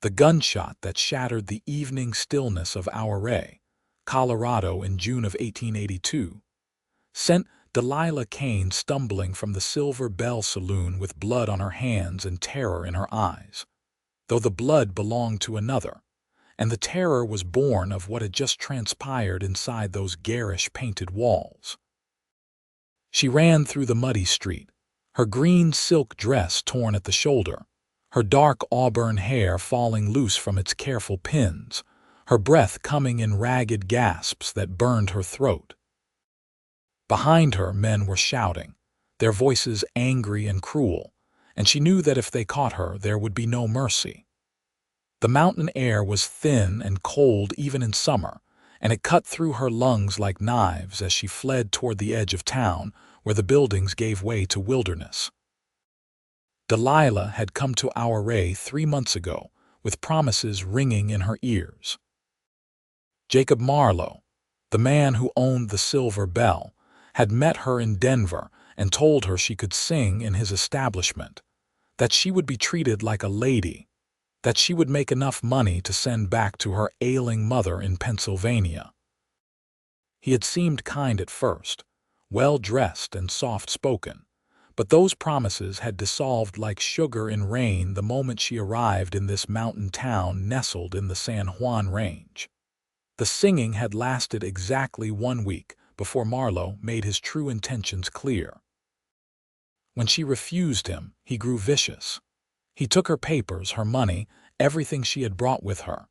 The gunshot that shattered the evening stillness of Ouray, Colorado in June of 1882, sent Delilah Kane stumbling from the Silver Bell Saloon with blood on her hands and terror in her eyes, though the blood belonged to another, and the terror was born of what had just transpired inside those garish painted walls. She ran through the muddy street, her green silk dress torn at the shoulder, her dark auburn hair falling loose from its careful pins, her breath coming in ragged gasps that burned her throat. Behind her, men were shouting, their voices angry and cruel, and she knew that if they caught her, there would be no mercy. The mountain air was thin and cold even in summer, and it cut through her lungs like knives as she fled toward the edge of town, where the buildings gave way to wilderness. Delilah had come to Ouray 3 months ago, with promises ringing in her ears. Jacob Marlowe, the man who owned the Silver Bell, had met her in Denver and told her she could sing in his establishment, that she would be treated like a lady, that she would make enough money to send back to her ailing mother in Pennsylvania. He had seemed kind at first, well-dressed and soft-spoken, but those promises had dissolved like sugar in rain the moment she arrived in this mountain town nestled in the San Juan Range. The singing had lasted exactly 1 week before Marlowe made his true intentions clear. When she refused him, he grew vicious. He took her papers, her money, everything she had brought with her.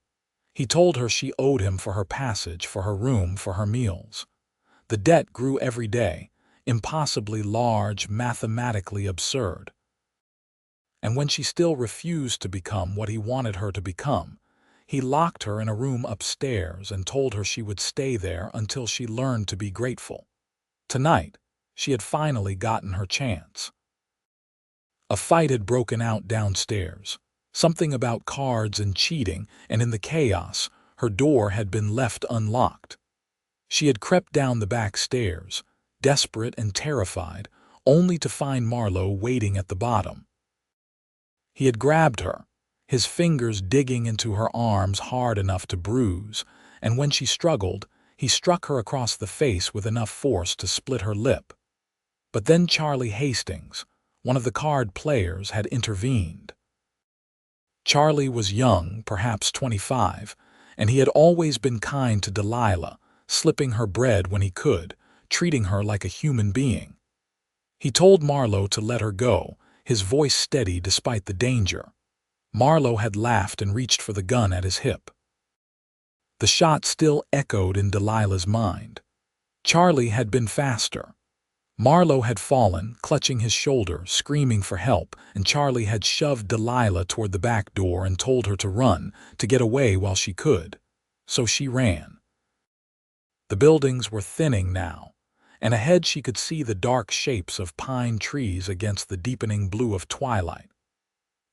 He told her she owed him for her passage, for her room, for her meals. The debt grew every day, impossibly large, mathematically absurd. And when she still refused to become what he wanted her to become, he locked her in a room upstairs and told her she would stay there until she learned to be grateful. Tonight, she had finally gotten her chance. A fight had broken out downstairs, something about cards and cheating, and in the chaos, her door had been left unlocked. She had crept down the back stairs, desperate and terrified, only to find Marlowe waiting at the bottom. He had grabbed her, his fingers digging into her arms hard enough to bruise, and when she struggled, he struck her across the face with enough force to split her lip. But then Charlie Hastings, one of the card players, had intervened. Charlie was young, perhaps 25, and he had always been kind to Delilah, slipping her bread when he could, treating her like a human being. He told Marlowe to let her go, his voice steady despite the danger. Marlowe had laughed and reached for the gun at his hip. The shot still echoed in Delilah's mind. Charlie had been faster. Marlowe had fallen, clutching his shoulder, screaming for help, and Charlie had shoved Delilah toward the back door and told her to run, to get away while she could. So she ran. The buildings were thinning now, and ahead she could see the dark shapes of pine trees against the deepening blue of twilight.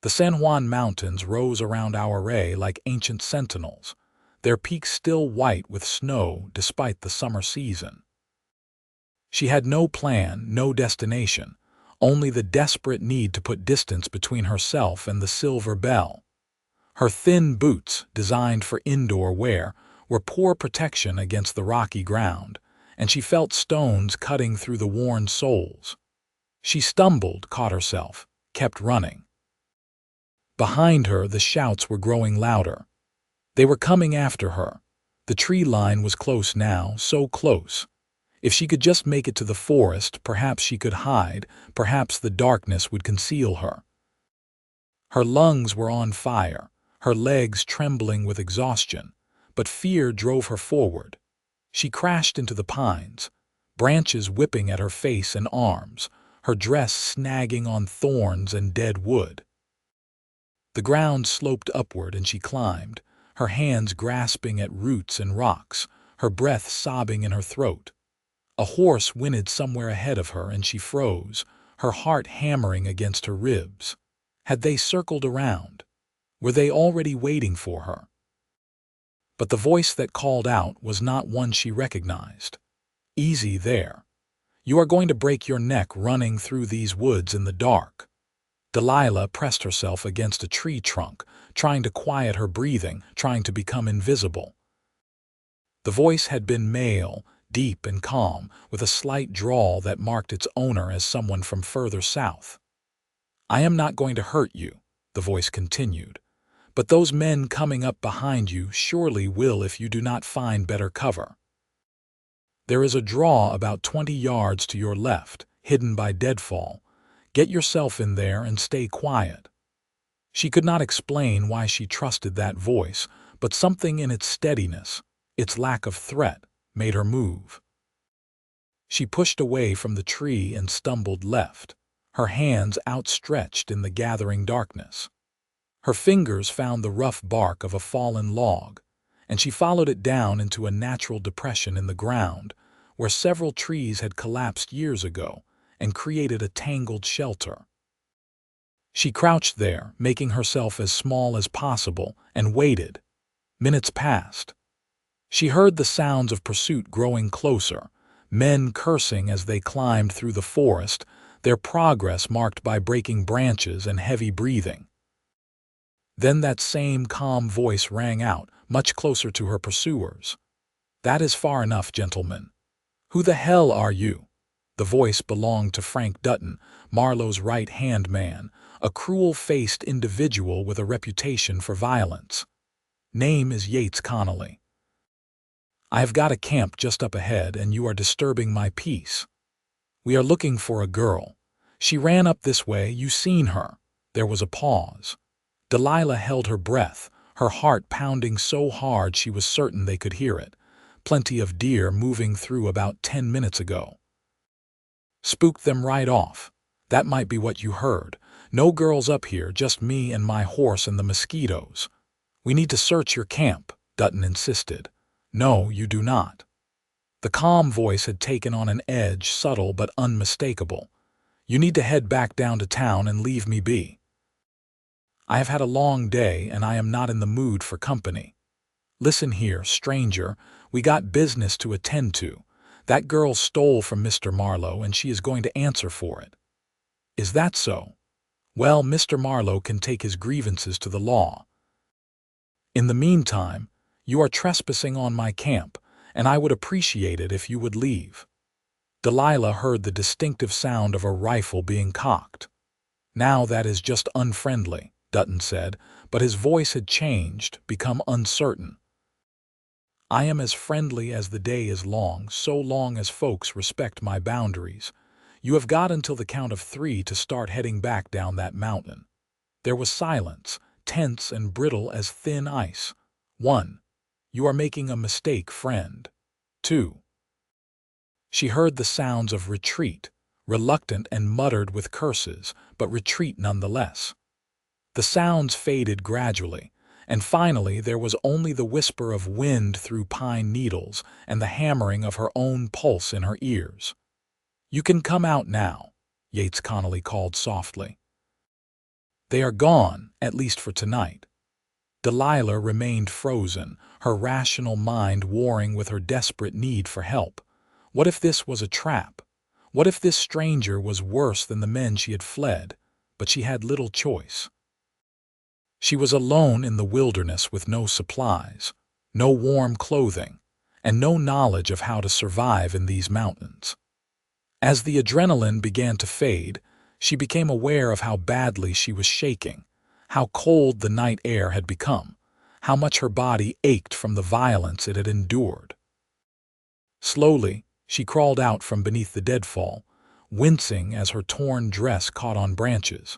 The San Juan Mountains rose around Ouray like ancient sentinels, their peaks still white with snow despite the summer season. She had no plan, no destination, only the desperate need to put distance between herself and the Silver Bell. Her thin boots, designed for indoor wear, were poor protection against the rocky ground, and she felt stones cutting through the worn soles. She stumbled, caught herself, kept running. Behind her, the shouts were growing louder. They were coming after her. The tree line was close now, so close. If she could just make it to the forest, perhaps she could hide, perhaps the darkness would conceal her. Her lungs were on fire, her legs trembling with exhaustion, but fear drove her forward. She crashed into the pines, branches whipping at her face and arms, her dress snagging on thorns and dead wood. The ground sloped upward and she climbed, her hands grasping at roots and rocks, her breath sobbing in her throat. A horse whinnied somewhere ahead of her and she froze, her heart hammering against her ribs. Had they circled around? Were they already waiting for her? But the voice that called out was not one she recognized. Easy there. You are going to break your neck running through these woods in the dark. Delilah pressed herself against a tree trunk, trying to quiet her breathing, trying to become invisible. The voice had been male, deep and calm, with a slight drawl that marked its owner as someone from further south. "I am not going to hurt you," the voice continued, "but those men coming up behind you surely will if you do not find better cover. There is a draw about 20 yards to your left, hidden by deadfall. Get yourself in there and stay quiet." She could not explain why she trusted that voice, but something in its steadiness, its lack of threat, made her move. She pushed away from the tree and stumbled left, her hands outstretched in the gathering darkness. Her fingers found the rough bark of a fallen log, and she followed it down into a natural depression in the ground, where several trees had collapsed years ago and created a tangled shelter. She crouched there, making herself as small as possible, and waited. Minutes passed. She heard the sounds of pursuit growing closer, men cursing as they climbed through the forest, their progress marked by breaking branches and heavy breathing. Then that same calm voice rang out, much closer to her pursuers. "That is far enough, gentlemen. Who the hell are you?" The voice belonged to Frank Dutton, Marlowe's right-hand man, a cruel-faced individual with a reputation for violence. "Name is Yates Connelly. I have got a camp just up ahead, and you are disturbing my peace. We are looking for a girl. She ran up this way, you seen her." There was a pause. Delilah held her breath, her heart pounding so hard she was certain they could hear it. "Plenty of deer moving through about 10 minutes ago. Spooked them right off. That might be what you heard. No girls up here, just me and my horse and the mosquitoes." "We need to search your camp," Dutton insisted. "No, you do not." The calm voice had taken on an edge, subtle but unmistakable. "You need to head back down to town and leave me be. I have had a long day and I am not in the mood for company. Listen here, stranger, we got business to attend to. That girl stole from Mr. Marlowe and she is going to answer for it." "Is that so? Well, Mr. Marlowe can take his grievances to the law. In the meantime, you are trespassing on my camp, and I would appreciate it if you would leave." Delilah heard the distinctive sound of a rifle being cocked. "Now that is just unfriendly," Dutton said, but his voice had changed, become uncertain. "I am as friendly as the day is long, so long as folks respect my boundaries. You have got until the count of 3 to start heading back down that mountain." There was silence, tense and brittle as thin ice. 1. "You are making a mistake, friend." 2. She heard the sounds of retreat, reluctant and muttered with curses, but retreat nonetheless. The sounds faded gradually, and finally there was only the whisper of wind through pine needles and the hammering of her own pulse in her ears. "You can come out now," Yates Connelly called softly. "They are gone, at least for tonight." Delilah remained frozen, her rational mind warring with her desperate need for help. What if this was a trap? What if this stranger was worse than the men she had fled? But she had little choice. She was alone in the wilderness with no supplies, no warm clothing, and no knowledge of how to survive in these mountains. As the adrenaline began to fade, she became aware of how badly she was shaking, how cold the night air had become, how much her body ached from the violence it had endured. Slowly, she crawled out from beneath the deadfall, wincing as her torn dress caught on branches.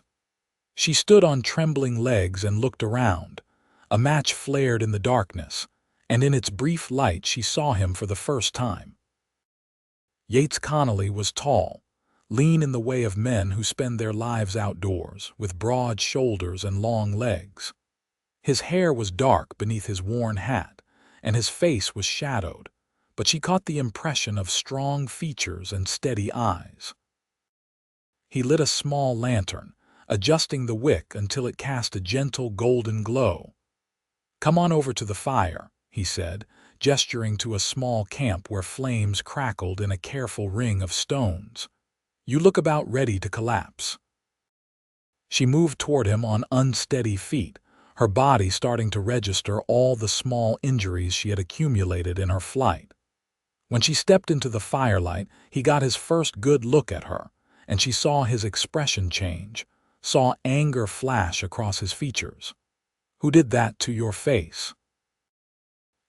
She stood on trembling legs and looked around. A match flared in the darkness, and in its brief light she saw him for the first time. Yates Connelly was tall, lean in the way of men who spend their lives outdoors, with broad shoulders and long legs. His hair was dark beneath his worn hat, and his face was shadowed, but she caught the impression of strong features and steady eyes. He lit a small lantern, adjusting the wick until it cast a gentle golden glow. "Come on over to the fire," he said, gesturing to a small camp where flames crackled in a careful ring of stones. "You look about ready to collapse." She moved toward him on unsteady feet, her body starting to register all the small injuries she had accumulated in her flight. When she stepped into the firelight, he got his first good look at her, and she saw his expression change, saw anger flash across his features. "Who did that to your face?"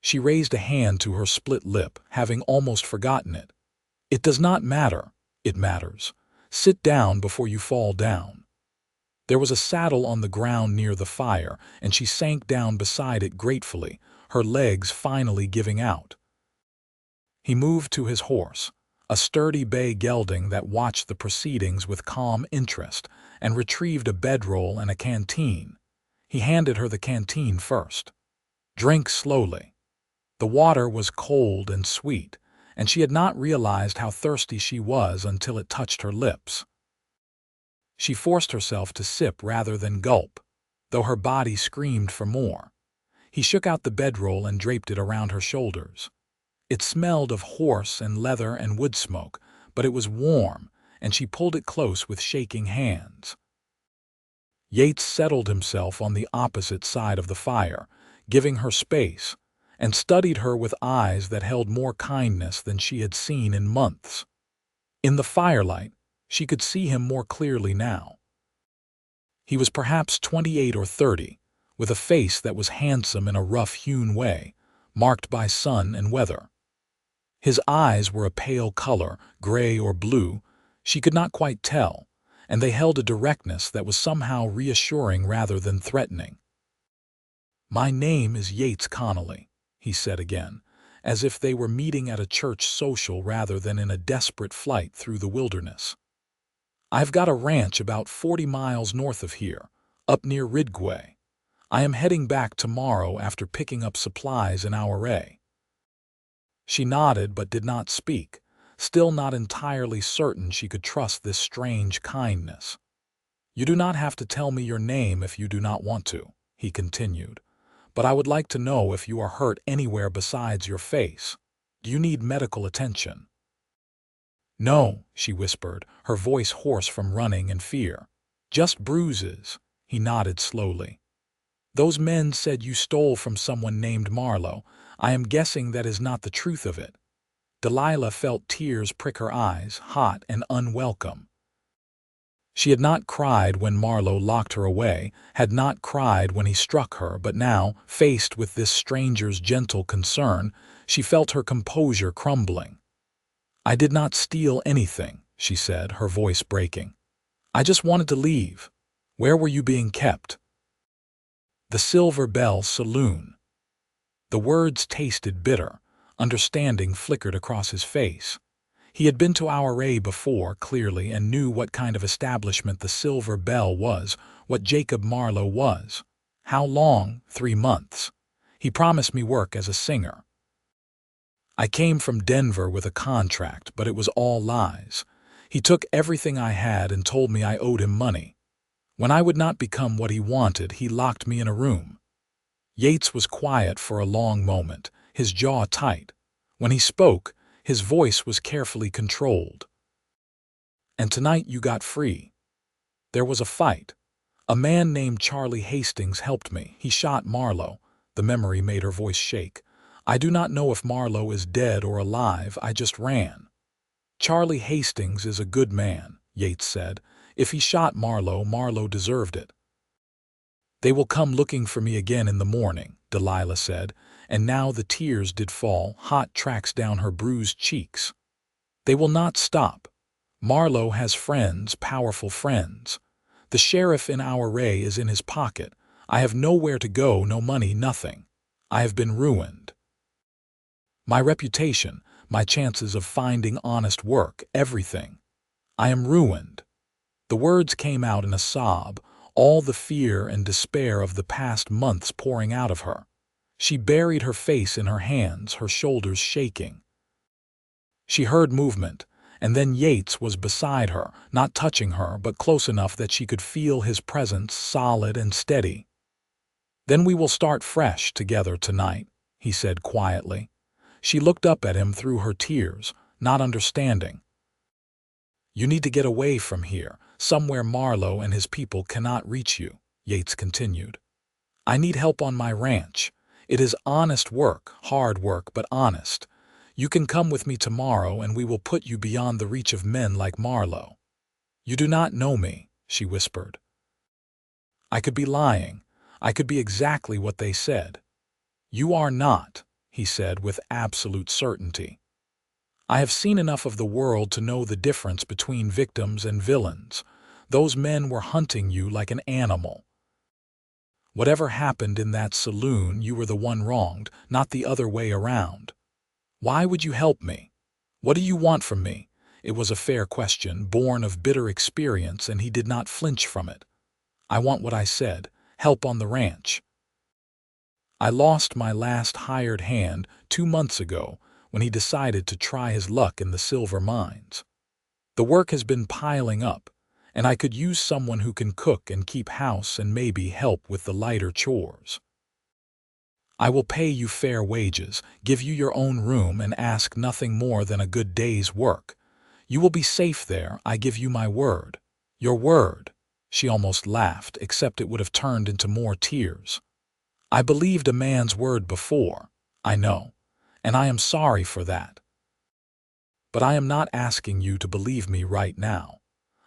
She raised a hand to her split lip, having almost forgotten it. "It does not matter. It matters. Sit down before you fall down." There was a saddle on the ground near the fire, and she sank down beside it gratefully, her legs finally giving out. He moved to his horse, a sturdy bay gelding that watched the proceedings with calm interest, and retrieved a bedroll and a canteen. He handed her the canteen first. "Drink slowly." The water was cold and sweet, and she had not realized how thirsty she was until it touched her lips. She forced herself to sip rather than gulp, though her body screamed for more. He shook out the bedroll and draped it around her shoulders. It smelled of horse and leather and wood smoke, but it was warm, and she pulled it close with shaking hands. Yates settled himself on the opposite side of the fire, giving her space, and studied her with eyes that held more kindness than she had seen in months. In the firelight, she could see him more clearly now. He was perhaps 28 or 30, with a face that was handsome in a rough-hewn way, marked by sun and weather. His eyes were a pale color, gray or blue, she could not quite tell, and they held a directness that was somehow reassuring rather than threatening. "My name is Yates Connelly," he said again, as if they were meeting at a church social rather than in a desperate flight through the wilderness. "I've got a ranch about 40 miles north of here, up near Ridgway. I am heading back tomorrow after picking up supplies in Ouray." She nodded but did not speak, still not entirely certain she could trust this strange kindness. "You do not have to tell me your name if you do not want to," he continued, "but I would like to know if you are hurt anywhere besides your face. Do you need medical attention?" "No," she whispered, her voice hoarse from running and fear. "Just bruises." He nodded slowly. "Those men said you stole from someone named Marlowe. I am guessing that is not the truth of it." Delilah felt tears prick her eyes, hot and unwelcome. She had not cried when Marlowe locked her away, had not cried when he struck her, but now, faced with this stranger's gentle concern, she felt her composure crumbling. "I did not steal anything," she said, her voice breaking. "I just wanted to leave. Where were you being kept?" "The Silver Bell Saloon." The words tasted bitter. Understanding flickered across his face. He had been to Ouray before, clearly, and knew what kind of establishment the Silver Bell was, what Jacob Marlowe was. "How long?" "3 months. He promised me work as a singer. I came from Denver with a contract, but it was all lies. He took everything I had and told me I owed him money. When I would not become what he wanted, he locked me in a room." Yates was quiet for a long moment, his jaw tight. When he spoke, his voice was carefully controlled. "And tonight you got free. There was a fight. A man named Charlie Hastings helped me. He shot Marlowe." The memory made her voice shake. "I do not know if Marlowe is dead or alive. I just ran." "Charlie Hastings is a good man," Yates said. "If he shot Marlowe, Marlowe deserved it." "They will come looking for me again in the morning," Delilah said, and now the tears did fall, hot tracks down her bruised cheeks. "They will not stop. Marlowe has friends, powerful friends. The sheriff in Ouray is in his pocket. I have nowhere to go, no money, nothing. I have been ruined. My reputation, my chances of finding honest work, everything. I am ruined." The words came out in a sob, all the fear and despair of the past months pouring out of her. She buried her face in her hands, her shoulders shaking. She heard movement, and then Yates was beside her, not touching her, but close enough that she could feel his presence, solid and steady. "Then we will start fresh together tonight," he said quietly. She looked up at him through her tears, not understanding. "You need to get away from here. somewhere Marlowe and his people cannot reach you," Yates continued. "I need help on my ranch. It is honest work, hard work, but honest. You can come with me tomorrow and we will put you beyond the reach of men like Marlowe." "You do not know me," she whispered. "I could be lying. I could be exactly what they said." "You are not," he said with absolute certainty. "I have seen enough of the world to know the difference between victims and villains. Those men were hunting you like an animal. Whatever happened in that saloon, you were the one wronged, not the other way around. Why would you help me? What do you want from me?" It was a fair question, born of bitter experience, and he did not flinch from it. "I want what I said, help on the ranch. I lost my last hired hand 2 months ago when he decided to try his luck in the silver mines. The work has been piling up, and I could use someone who can cook and keep house and maybe help with the lighter chores. I will pay you fair wages, give you your own room, and ask nothing more than a good day's work. You will be safe there, I give you my word." "Your word?" She almost laughed, except it would have turned into more tears. "I believed a man's word before, I know, and I am sorry for that. But I am not asking you to believe me right now.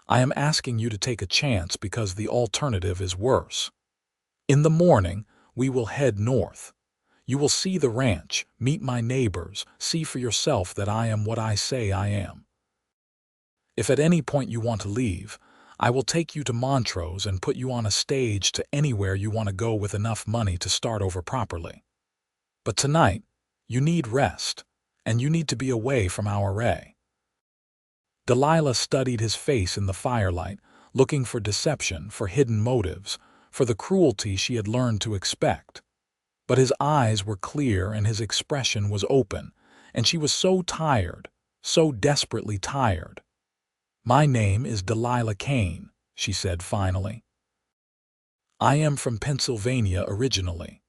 I am asking you to take a chance because the alternative is worse. In the morning, we will head north. You will see the ranch, meet my neighbors, see for yourself that I am what I say I am. If at any point you want to leave, I will take you to Montrose and put you on a stage to anywhere you want to go with enough money to start over properly. But tonight, you need rest, and you need to be away from Ouray." Delilah studied his face in the firelight, looking for deception, for hidden motives, for the cruelty she had learned to expect. But his eyes were clear and his expression was open, and she was so tired, so desperately tired. "My name is Delilah Kane," she said finally. "I am from Pennsylvania originally.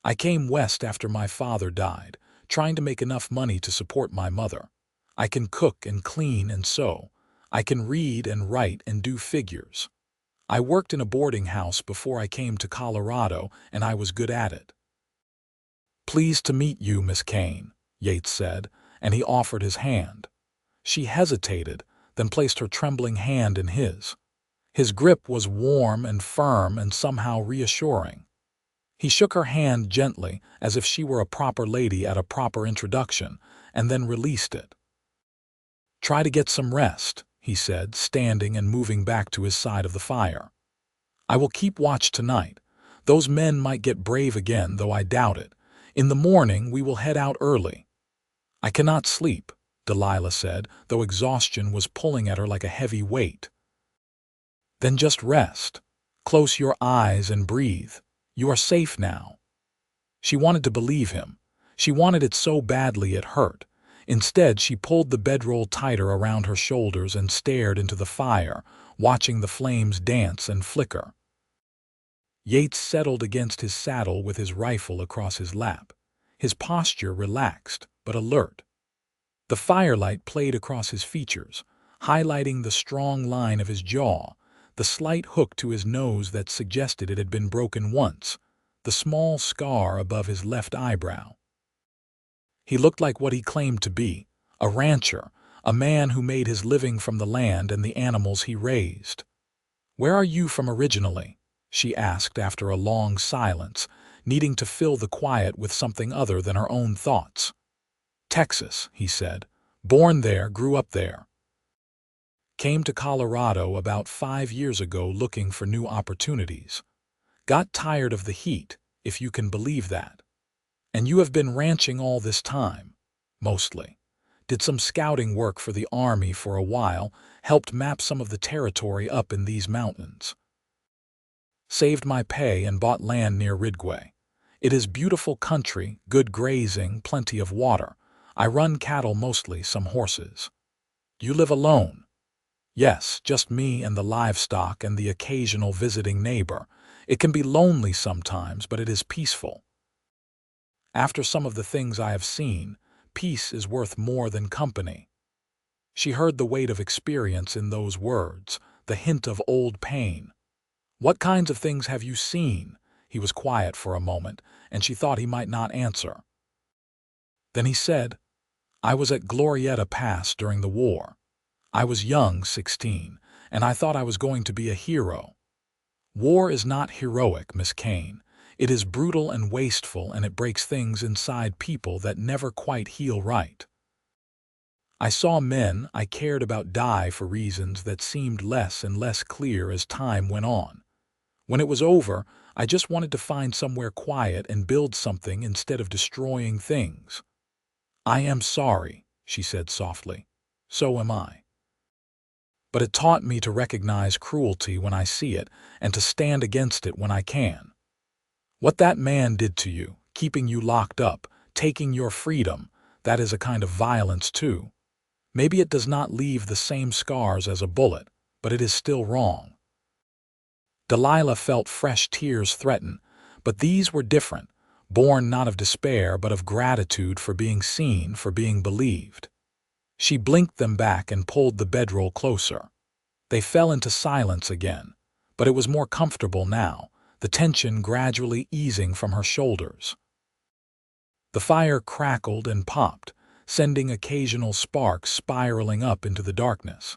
I came west after my father died, trying to make enough money to support my mother. I can cook and clean and sew. I can read and write and do figures. I worked in a boarding house before I came to Colorado, and I was good at it." "Pleased to meet you, Miss Kane," Yates said, and he offered his hand. She hesitated, then placed her trembling hand in his. His grip was warm and firm and somehow reassuring. He shook her hand gently, as if she were a proper lady at a proper introduction, and then released it. "Try to get some rest," he said, standing and moving back to his side of the fire. "I will keep watch tonight. Those men might get brave again, though I doubt it. In the morning we will head out early." "I cannot sleep," Delilah said, though exhaustion was pulling at her like a heavy weight. "Then just rest. Close your eyes and breathe. You are safe now." She wanted to believe him. She wanted it so badly it hurt. Instead, she pulled the bedroll tighter around her shoulders and stared into the fire, watching the flames dance and flicker. Yates settled against his saddle with his rifle across his lap, his posture relaxed but alert. The firelight played across his features, highlighting the strong line of his jaw, the slight hook to his nose that suggested it had been broken once, the small scar above his left eyebrow. He looked like what he claimed to be, a rancher, a man who made his living from the land and the animals he raised. "Where are you from originally?" she asked after a long silence, needing to fill the quiet with something other than her own thoughts. "Texas," he said. "Born there, grew up there. Came to Colorado about 5 years ago looking for new opportunities. Got tired of the heat, if you can believe that. And you have been ranching all this time, mostly. Did some scouting work for the Army for a while, helped map some of the territory up in these mountains. Saved my pay and bought land near Ridgway. It is beautiful country, good grazing, plenty of water. I run cattle mostly, some horses." "You live alone?" "Yes, just me and the livestock and the occasional visiting neighbor. It can be lonely sometimes, but it is peaceful. After some of the things I have seen, peace is worth more than company." She heard the weight of experience in those words, the hint of old pain. "What kinds of things have you seen?" He was quiet for a moment, and she thought he might not answer. Then he said, "I was at Glorietta Pass during the war. I was young, 16, and I thought I was going to be a hero. War is not heroic, Miss Kane. It is brutal and wasteful, and it breaks things inside people that never quite heal right. I saw men I cared about die for reasons that seemed less and less clear as time went on. When it was over, I just wanted to find somewhere quiet and build something instead of destroying things." "I am sorry," she said softly. "So am I. But it taught me to recognize cruelty when I see it and to stand against it when I can. What that man did to you, keeping you locked up, taking your freedom, that is a kind of violence too. Maybe it does not leave the same scars as a bullet, but it is still wrong." Delilah felt fresh tears threaten, but these were different, born not of despair but of gratitude for being seen, for being believed. She blinked them back and pulled the bedroll closer. They fell into silence again, but it was more comfortable now, the tension gradually easing from her shoulders. The fire crackled and popped, sending occasional sparks spiraling up into the darkness.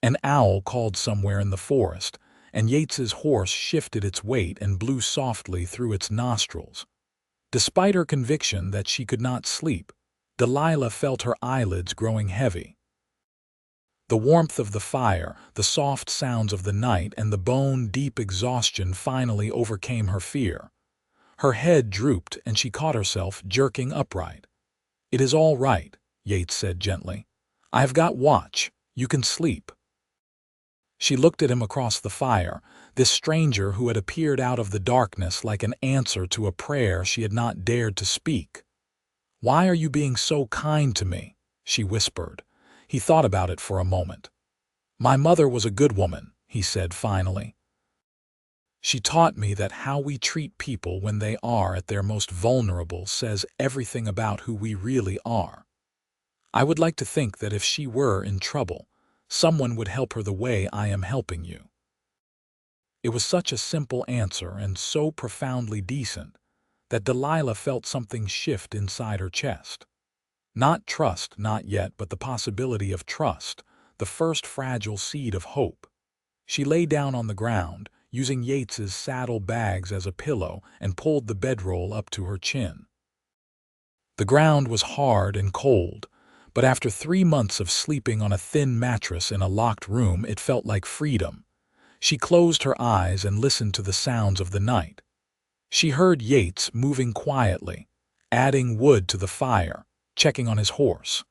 An owl called somewhere in the forest, and Yates's horse shifted its weight and blew softly through its nostrils. Despite her conviction that she could not sleep, Delilah felt her eyelids growing heavy. The warmth of the fire, the soft sounds of the night, and the bone-deep exhaustion finally overcame her fear. Her head drooped and she caught herself jerking upright. "It is all right," Yates said gently. "I have got watch. You can sleep." She looked at him across the fire, this stranger who had appeared out of the darkness like an answer to a prayer she had not dared to speak. "Why are you being so kind to me?" she whispered. He thought about it for a moment. "My mother was a good woman," he said finally. "She taught me that how we treat people when they are at their most vulnerable says everything about who we really are. I would like to think that if she were in trouble, someone would help her the way I am helping you." It was such a simple answer and so profoundly decent that Delilah felt something shift inside her chest. Not trust, not yet, but the possibility of trust, the first fragile seed of hope. She lay down on the ground, using Yates's saddle bags as a pillow, and pulled the bedroll up to her chin. The ground was hard and cold, but after 3 months of sleeping on a thin mattress in a locked room, it felt like freedom. She closed her eyes and listened to the sounds of the night. She heard Yates moving quietly, adding wood to the fire, checking on his horse.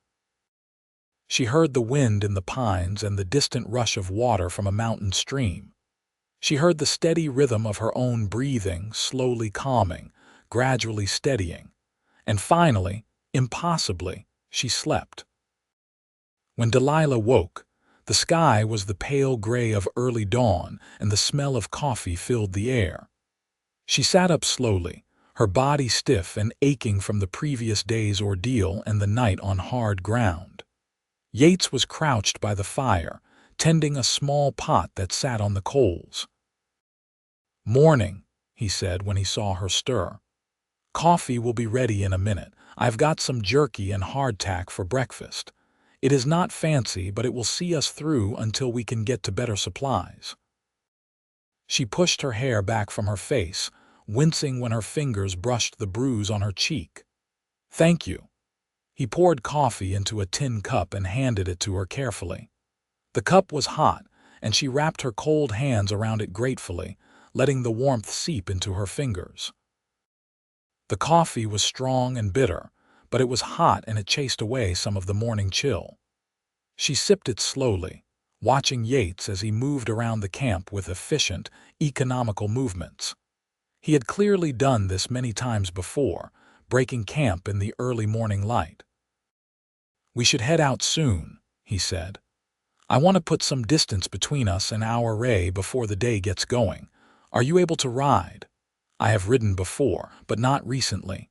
She heard the wind in the pines and the distant rush of water from a mountain stream. She heard the steady rhythm of her own breathing, slowly calming, gradually steadying. And finally, impossibly, she slept. When Delilah woke, the sky was the pale gray of early dawn and the smell of coffee filled the air. She sat up slowly, her body stiff and aching from the previous day's ordeal and the night on hard ground. Yates was crouched by the fire, tending a small pot that sat on the coals. "Morning," he said when he saw her stir. "Coffee will be ready in a minute. I've got some jerky and hardtack for breakfast. It is not fancy, but it will see us through until we can get to better supplies." She pushed her hair back from her face, wincing when her fingers brushed the bruise on her cheek. "Thank you." He poured coffee into a tin cup and handed it to her carefully. The cup was hot, and she wrapped her cold hands around it gratefully, letting the warmth seep into her fingers. The coffee was strong and bitter, but it was hot and it chased away some of the morning chill. She sipped it slowly, watching Yates as he moved around the camp with efficient, economical movements. He had clearly done this many times before, breaking camp in the early morning light. "We should head out soon," he said. "I want to put some distance between us and Ouray before the day gets going. Are you able to ride? I have ridden before, but not recently.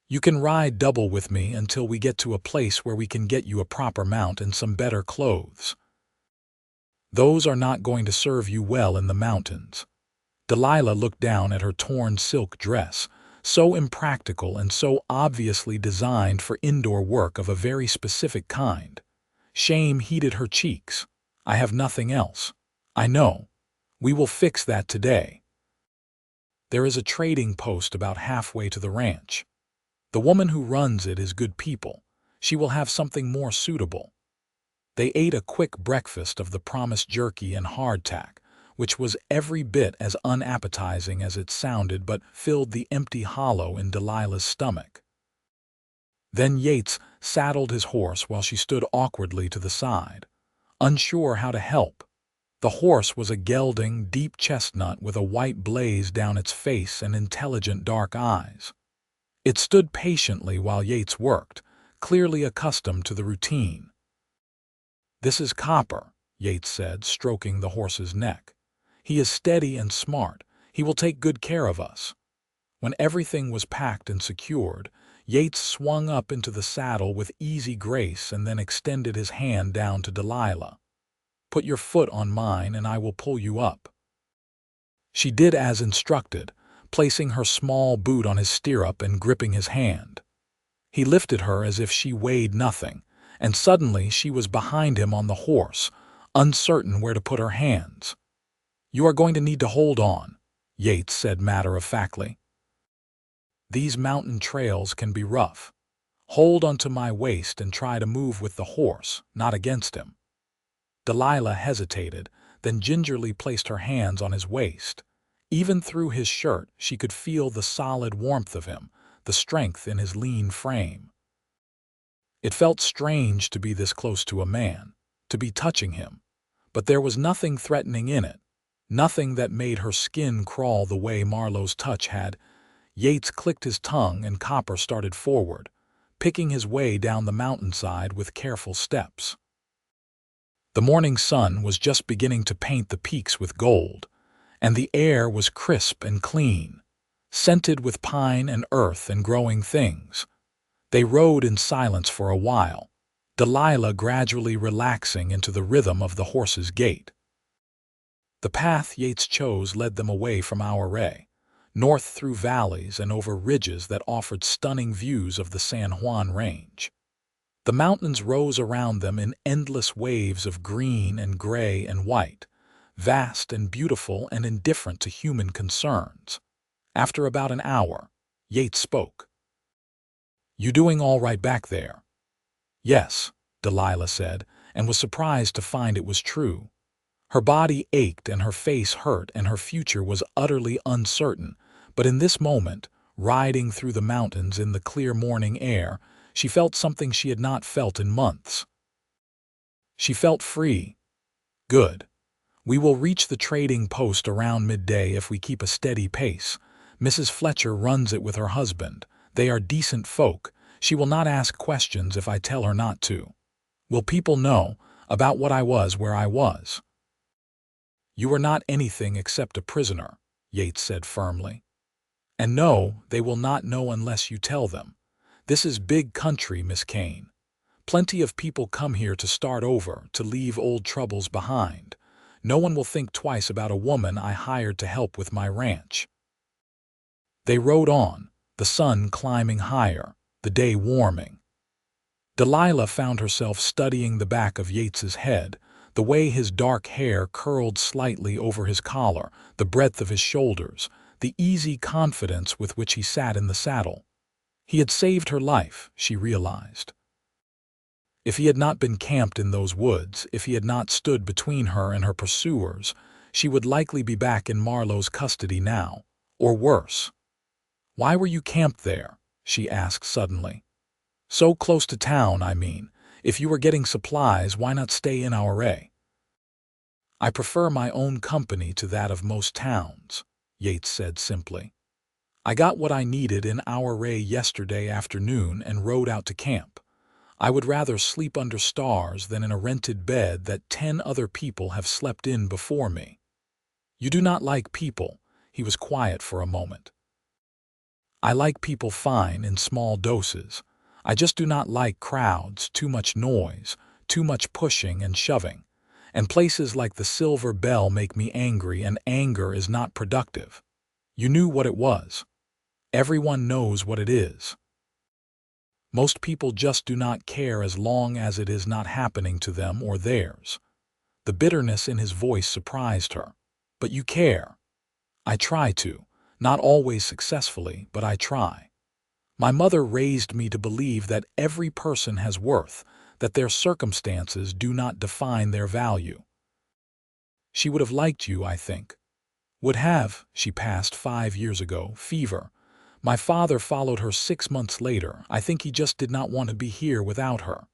You can ride double with me until we get to a place where we can get you a proper mount and some better clothes." Those are not going to serve you well in the mountains." Delilah looked down at her torn silk dress, so impractical and so obviously designed for indoor work of a very specific kind. Shame heated her cheeks. "I have nothing else." "I know. We will fix that today. There is a trading post about halfway to the ranch. The woman who runs it is good people. She will have something more suitable." They ate a quick breakfast of the promised jerky and hardtack, which was every bit as unappetizing as it sounded but filled the empty hollow in Delilah's stomach. Then Yates saddled his horse while she stood awkwardly to the side, unsure how to help. The horse was a gelding, deep chestnut with a white blaze down its face and intelligent dark eyes. It stood patiently while Yates worked, clearly accustomed to the routine. "This is Copper," Yates said, stroking the horse's neck. "He is steady and smart. He will take good care of us." When everything was packed and secured, Yates swung up into the saddle with easy grace and then extended his hand down to Delilah. "Put your foot on mine and I will pull you up." She did as instructed, placing her small boot on his stirrup and gripping his hand. He lifted her as if she weighed nothing, and suddenly she was behind him on the horse, uncertain where to put her hands. "You are going to need to hold on," Yates said matter-of-factly. "These mountain trails can be rough. Hold onto my waist and try to move with the horse, not against him." Delilah hesitated, then gingerly placed her hands on his waist. Even through his shirt she could feel the solid warmth of him, the strength in his lean frame. It felt strange to be this close to a man, to be touching him, but there was nothing threatening in it, nothing that made her skin crawl the way Marlowe's touch had. Yates clicked his tongue and Copper started forward, picking his way down the mountainside with careful steps. The morning sun was just beginning to paint the peaks with gold, and the air was crisp and clean, scented with pine and earth and growing things. They rode in silence for a while, Delilah gradually relaxing into the rhythm of the horse's gait. The path Yates chose led them away from Ouray, north through valleys and over ridges that offered stunning views of the San Juan Range. The mountains rose around them in endless waves of green and gray and white, vast and beautiful and indifferent to human concerns. After about an hour, Yates spoke. "You doing all right back there?" "Yes," Delilah said, and was surprised to find it was true. Her body ached and her face hurt and her future was utterly uncertain, but in this moment, riding through the mountains in the clear morning air, she felt something she had not felt in months. She felt free. "Good. We will reach the trading post around midday if we keep a steady pace. Mrs. Fletcher runs it with her husband. They are decent folk. She will not ask questions if I tell her not to. Will people know about what I was where I was?" "You are not anything except a prisoner," Yates said firmly. "And no, they will not know unless you tell them. This is big country, Miss Kane. Plenty of people come here to start over, to leave old troubles behind. No one will think twice about a woman I hired to help with my ranch." They rode on, the sun climbing higher, the day warming. Delilah found herself studying the back of Yates's head, the way his dark hair curled slightly over his collar, the breadth of his shoulders, the easy confidence with which he sat in the saddle. He had saved her life, she realized. If he had not been camped in those woods, if he had not stood between her and her pursuers, she would likely be back in Marlowe's custody now, or worse. "Why were you camped there?" she asked suddenly. "So close to town, I mean. If you were getting supplies, why not stay in Ouray?" "I prefer my own company to that of most towns," Yates said simply. "I got what I needed in Ouray yesterday afternoon and rode out to camp. I would rather sleep under stars than in a rented bed that 10 other people have slept in before me." "You do not like people." He was quiet for a moment. "I like people fine in small doses. I just do not like crowds, too much noise, too much pushing and shoving. And places like the Silver Bell make me angry, and anger is not productive. You knew what it was. Everyone knows what it is. Most people just do not care as long as it is not happening to them or theirs. The bitterness in his voice surprised her. But you care. I try to. Not always successfully, but I try. My mother raised me to believe that every person has worth, that their circumstances do not define their value. She would have liked you, I think. Would have. She passed 5 years ago, fever. My father followed her 6 months later. I think he just did not want to be here without her.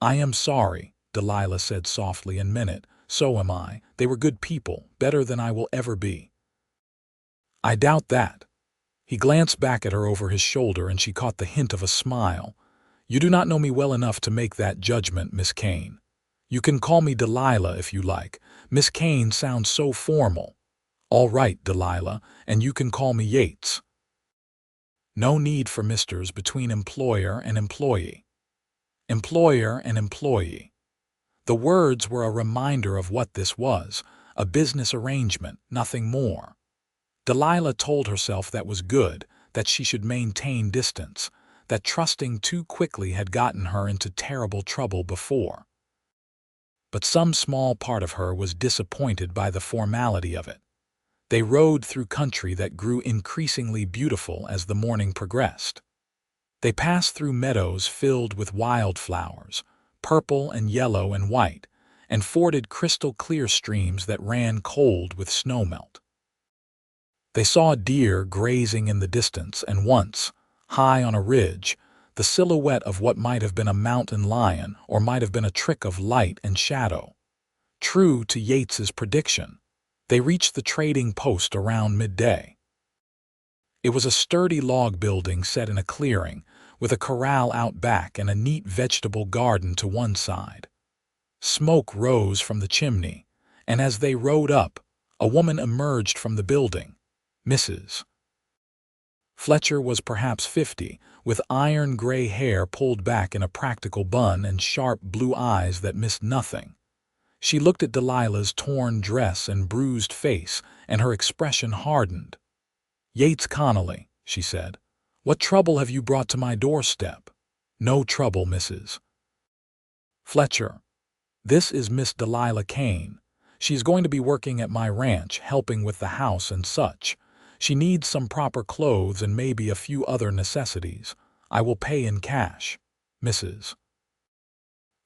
I am sorry, Delilah said softly, and meant it. So am I. They were good people, better than I will ever be. I doubt that. He glanced back at her over his shoulder, and she caught the hint of a smile. You do not know me well enough to make that judgment, Miss Kane. You can call me Delilah if you like. Miss Kane sounds so formal. All right, Delilah, and you can call me Yates. No need for misters between employer and employee. Employer and employee. The words were a reminder of what this was, a business arrangement, nothing more. Delilah told herself that was good, that she should maintain distance, that trusting too quickly had gotten her into terrible trouble before. But some small part of her was disappointed by the formality of it. They rode through country that grew increasingly beautiful as the morning progressed. They passed through meadows filled with wildflowers, purple and yellow and white, and forded crystal-clear streams that ran cold with snowmelt. They saw deer grazing in the distance, and once, high on a ridge, the silhouette of what might have been a mountain lion or might have been a trick of light and shadow. True to Yates's prediction, they reached the trading post around midday. It was a sturdy log building set in a clearing, with a corral out back and a neat vegetable garden to one side. Smoke rose from the chimney, and as they rode up, a woman emerged from the building. Mrs. Fletcher was perhaps 50, with iron-gray hair pulled back in a practical bun and sharp blue eyes that missed nothing. She looked at Delilah's torn dress and bruised face, and her expression hardened. "Yates Connelly," she said, "what trouble have you brought to my doorstep?" "No trouble, Mrs. Fletcher. This is Miss Delilah Kane. She's going to be working at my ranch, helping with the house and such. She needs some proper clothes and maybe a few other necessities. I will pay in cash. Mrs.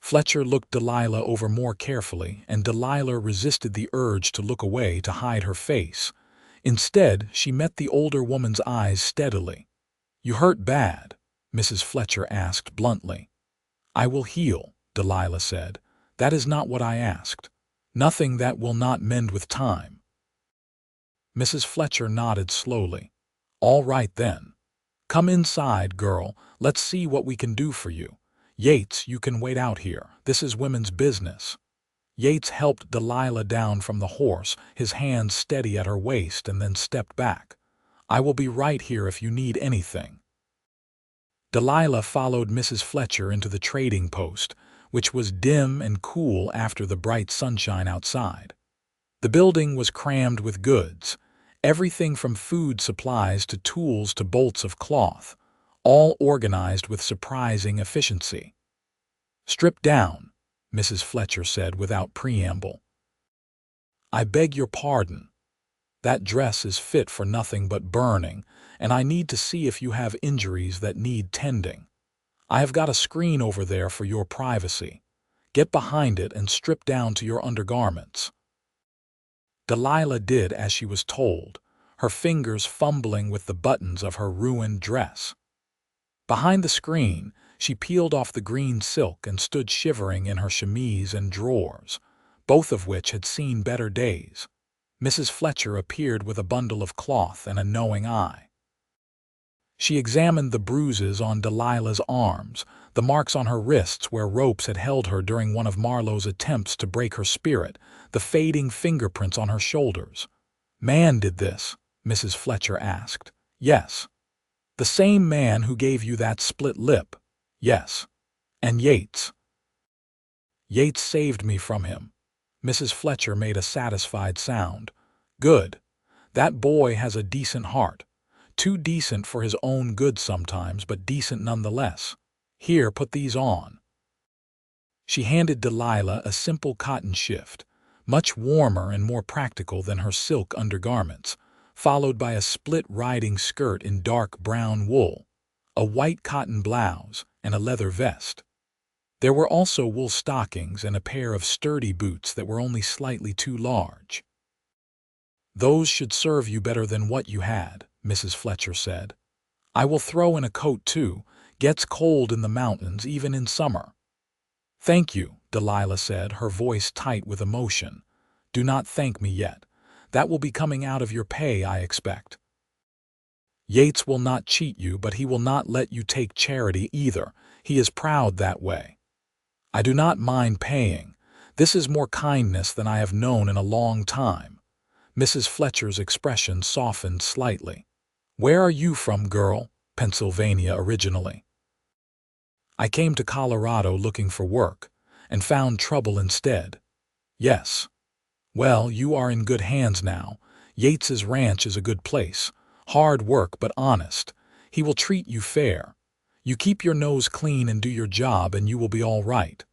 Fletcher looked Delilah over more carefully, and Delilah resisted the urge to look away to hide her face. Instead, she met the older woman's eyes steadily. "You hurt bad?" Mrs. Fletcher asked bluntly. "I will heal," Delilah said. "That is not what I asked. Nothing that will not mend with time." Mrs. Fletcher nodded slowly. "All right then. Come inside, girl. Let's see what we can do for you. Yates, you can wait out here. This is women's business." Yates helped Delilah down from the horse, his hands steady at her waist, and then stepped back. "I will be right here if you need anything." Delilah followed Mrs. Fletcher into the trading post, which was dim and cool after the bright sunshine outside. The building was crammed with goods, everything from food supplies to tools to bolts of cloth, all organized with surprising efficiency. "Strip down," Mrs. Fletcher said without preamble. "I beg your pardon. That dress is fit for nothing but burning, and I need to see if you have injuries that need tending. I have got a screen over there for your privacy. Get behind it and strip down to your undergarments." Delilah did as she was told, her fingers fumbling with the buttons of her ruined dress. Behind the screen, she peeled off the green silk and stood shivering in her chemise and drawers, both of which had seen better days. Mrs. Fletcher appeared with a bundle of cloth and a knowing eye. She examined the bruises on Delilah's arms, the marks on her wrists where ropes had held her during one of Marlowe's attempts to break her spirit, the fading fingerprints on her shoulders. "Man did this?" Mrs. Fletcher asked. "Yes." "The same man who gave you that split lip?" "Yes." "And Yates?" "Yates saved me from him." Mrs. Fletcher made a satisfied sound. Good. That boy has a decent heart. Too decent for his own good sometimes, but decent nonetheless. Here, put these on. She handed Delilah a simple cotton shift, much warmer and more practical than her silk undergarments, followed by a split riding skirt in dark brown wool, a white cotton blouse, and a leather vest. There were also wool stockings and a pair of sturdy boots that were only slightly too large. "Those should serve you better than what you had," Mrs. Fletcher said. "I will throw in a coat, too. Gets cold in the mountains, even in summer." "Thank you," Delilah said, her voice tight with emotion. "Do not thank me yet. That will be coming out of your pay, I expect. Yates will not cheat you, but he will not let you take charity either. He is proud that way. I do not mind paying. This is more kindness than I have known in a long time." Mrs. Fletcher's expression softened slightly. "Where are you from, girl?" "Pennsylvania originally. I came to Colorado looking for work, and found trouble instead." "Yes. Well, you are in good hands now. Yates's ranch is a good place. Hard work but honest. He will treat you fair. You keep your nose clean and do your job and you will be all right."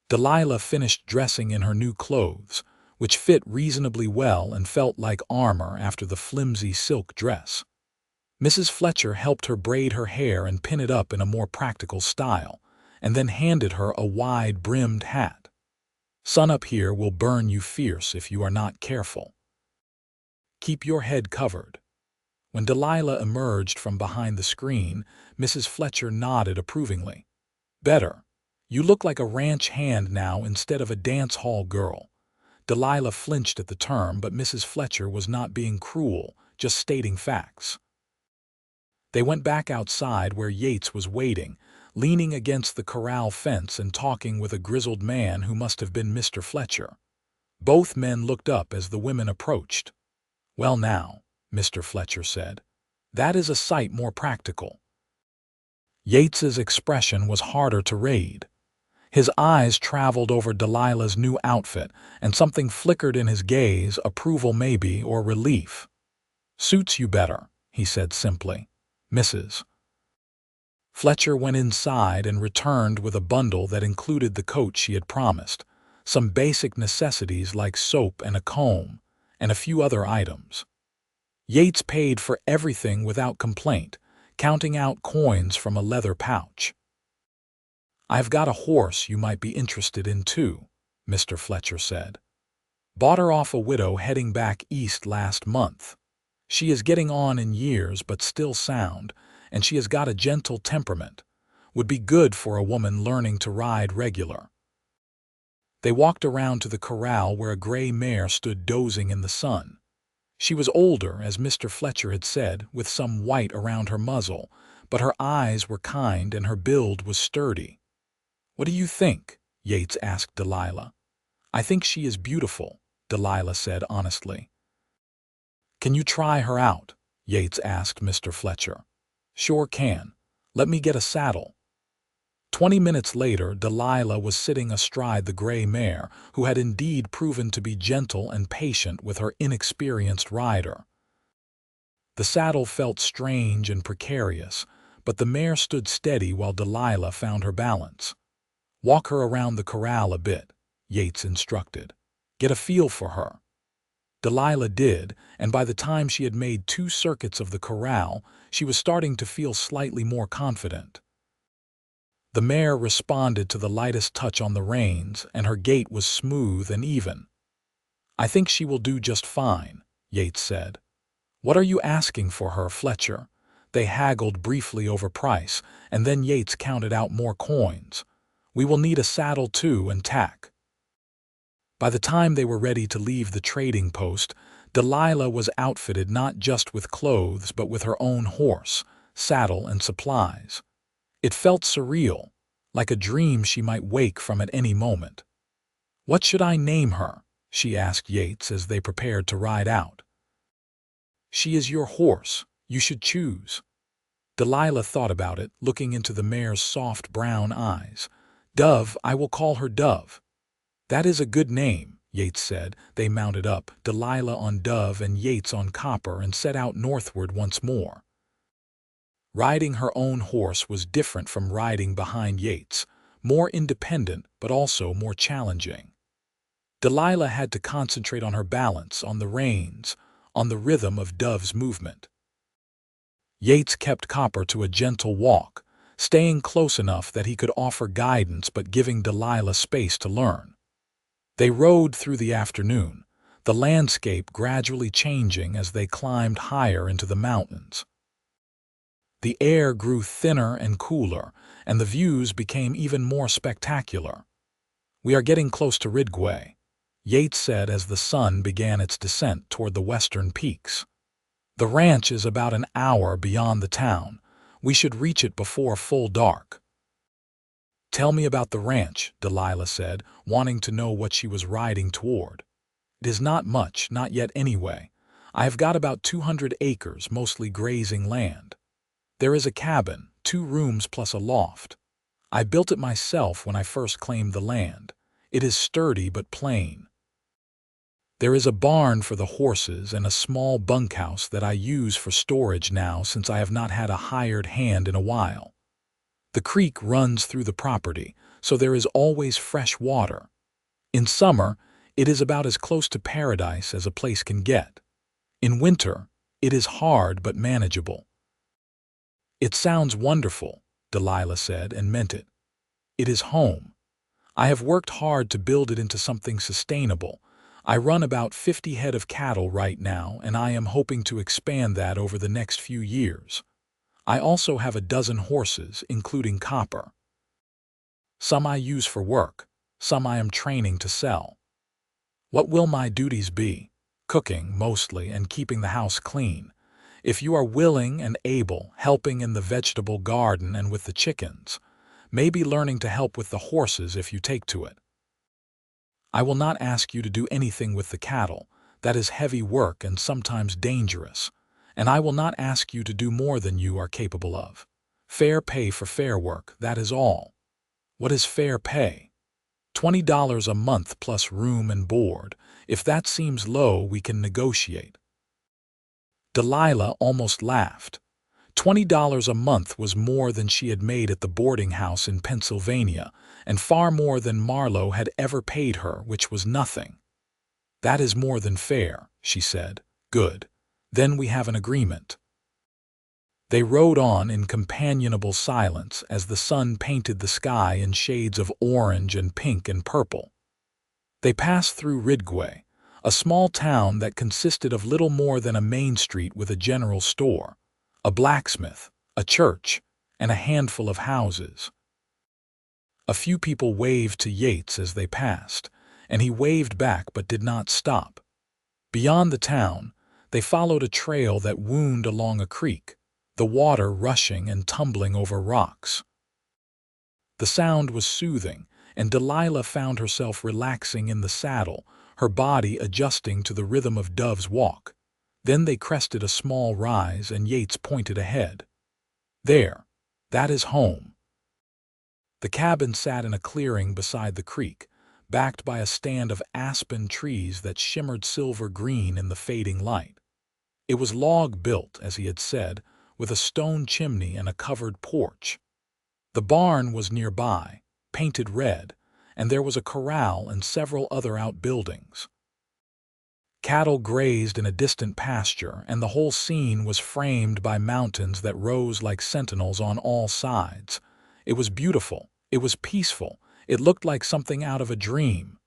Delilah finished dressing in her new clothes, which fit reasonably well and felt like armor after the flimsy silk dress. Mrs. Fletcher helped her braid her hair and pin it up in a more practical style, and then handed her a wide-brimmed hat. "Sun up here will burn you fierce if you are not careful. Keep your head covered." When Delilah emerged from behind the screen, Mrs. Fletcher nodded approvingly. "Better. You look like a ranch hand now instead of a dance hall girl." Delilah flinched at the term, but Mrs. Fletcher was not being cruel, just stating facts. They went back outside where Yates was waiting, leaning against the corral fence and talking with a grizzled man who must have been Mr. Fletcher. Both men looked up as the women approached. "Well now," Mr. Fletcher said, "that is a sight more practical." Yates's expression was harder to read. His eyes traveled over Delilah's new outfit, and something flickered in his gaze, approval maybe, or relief. "Suits you better," he said simply. "Mrs. Fletcher went inside and returned with a bundle that included the coat she had promised, some basic necessities like soap and a comb, and a few other items. Yates paid for everything without complaint, counting out coins from a leather pouch. "I've got a horse you might be interested in too," Mr. Fletcher said. "Bought her off a widow heading back east last month. She is getting on in years but still sound, and she has got a gentle temperament. Would be good for a woman learning to ride regular." They walked around to the corral where a gray mare stood dozing in the sun. She was older, as Mr. Fletcher had said, with some white around her muzzle, but her eyes were kind and her build was sturdy. "What do you think?" Yates asked Delilah. "I think she is beautiful," Delilah said honestly. "Can you try her out?" Yates asked Mr. Fletcher. "Sure can. Let me get a saddle." 20 minutes later, Delilah was sitting astride the gray mare, who had indeed proven to be gentle and patient with her inexperienced rider. The saddle felt strange and precarious, but the mare stood steady while Delilah found her balance. "Walk her around the corral a bit," Yates instructed. "Get a feel for her." Delilah did, and by the time she had made 2 circuits of the corral, she was starting to feel slightly more confident. The mare responded to the lightest touch on the reins, and her gait was smooth and even. "I think she will do just fine," Yates said. "What are you asking for her, Fletcher?" They haggled briefly over price, and then Yates counted out more coins. "We will need a saddle too and tack." By the time they were ready to leave the trading post, Delilah was outfitted not just with clothes but with her own horse, saddle, and supplies. It felt surreal, like a dream she might wake from at any moment. "What should I name her?" she asked Yates as they prepared to ride out. "She is your horse. You should choose." Delilah thought about it, looking into the mare's soft brown eyes. "Dove, I will call her Dove." "That is a good name," Yates said. They mounted up, Delilah on Dove and Yates on Copper, and set out northward once more. Riding her own horse was different from riding behind Yates, more independent but also more challenging. Delilah had to concentrate on her balance, on the reins, on the rhythm of Dove's movement. Yates kept Copper to a gentle walk, staying close enough that he could offer guidance but giving Delilah space to learn. They rode through the afternoon, the landscape gradually changing as they climbed higher into the mountains. The air grew thinner and cooler, and the views became even more spectacular. "We are getting close to Ridgway," Yates said as the sun began its descent toward the western peaks. "The ranch is about an hour beyond the town. We should reach it before full dark." "Tell me about the ranch," Delilah said, wanting to know what she was riding toward. "It is not much, not yet anyway. I have got about 200 acres, mostly grazing land. There is a cabin, 2 rooms plus a loft. I built it myself when I first claimed the land. It is sturdy but plain. There is a barn for the horses and a small bunkhouse that I use for storage now since I have not had a hired hand in a while. The creek runs through the property, so there is always fresh water. In summer, it is about as close to paradise as a place can get. In winter, it is hard but manageable." "It sounds wonderful," Delilah said, and meant it. "It is home. I have worked hard to build it into something sustainable. I run about 50 head of cattle right now, and I am hoping to expand that over the next few years. I also have a dozen horses, including Copper. Some I use for work, some I am training to sell. What will my duties be? Cooking, mostly, and keeping the house clean. If you are willing and able, helping in the vegetable garden and with the chickens. Maybe learning to help with the horses if you take to it. I will not ask you to do anything with the cattle. That is heavy work and sometimes dangerous. And I will not ask you to do more than you are capable of. Fair pay for fair work, that is all." "What is fair pay?" $20 a month plus room and board. If that seems low, we can negotiate." Delilah almost laughed. $20 a month was more than she had made at the boarding house in Pennsylvania, and far more than Marlowe had ever paid her, which was nothing. "That is more than fair," she said. "Good. Then we have an agreement." They rode on in companionable silence as the sun painted the sky in shades of orange and pink and purple. They passed through Ridgway, a small town that consisted of little more than a main street with a general store, a blacksmith, a church, and a handful of houses. A few people waved to Yates as they passed, and he waved back but did not stop. Beyond the town, they followed a trail that wound along a creek, the water rushing and tumbling over rocks. The sound was soothing, and Delilah found herself relaxing in the saddle, her body adjusting to the rhythm of Dove's walk. Then they crested a small rise, and Yates pointed ahead. "There, that is home." The cabin sat in a clearing beside the creek, backed by a stand of aspen trees that shimmered silver green in the fading light. It was log-built, as he had said, with a stone chimney and a covered porch. The barn was nearby, painted red, and there was a corral and several other outbuildings. Cattle grazed in a distant pasture, and the whole scene was framed by mountains that rose like sentinels on all sides. It was beautiful, it was peaceful, it looked like something out of a dream.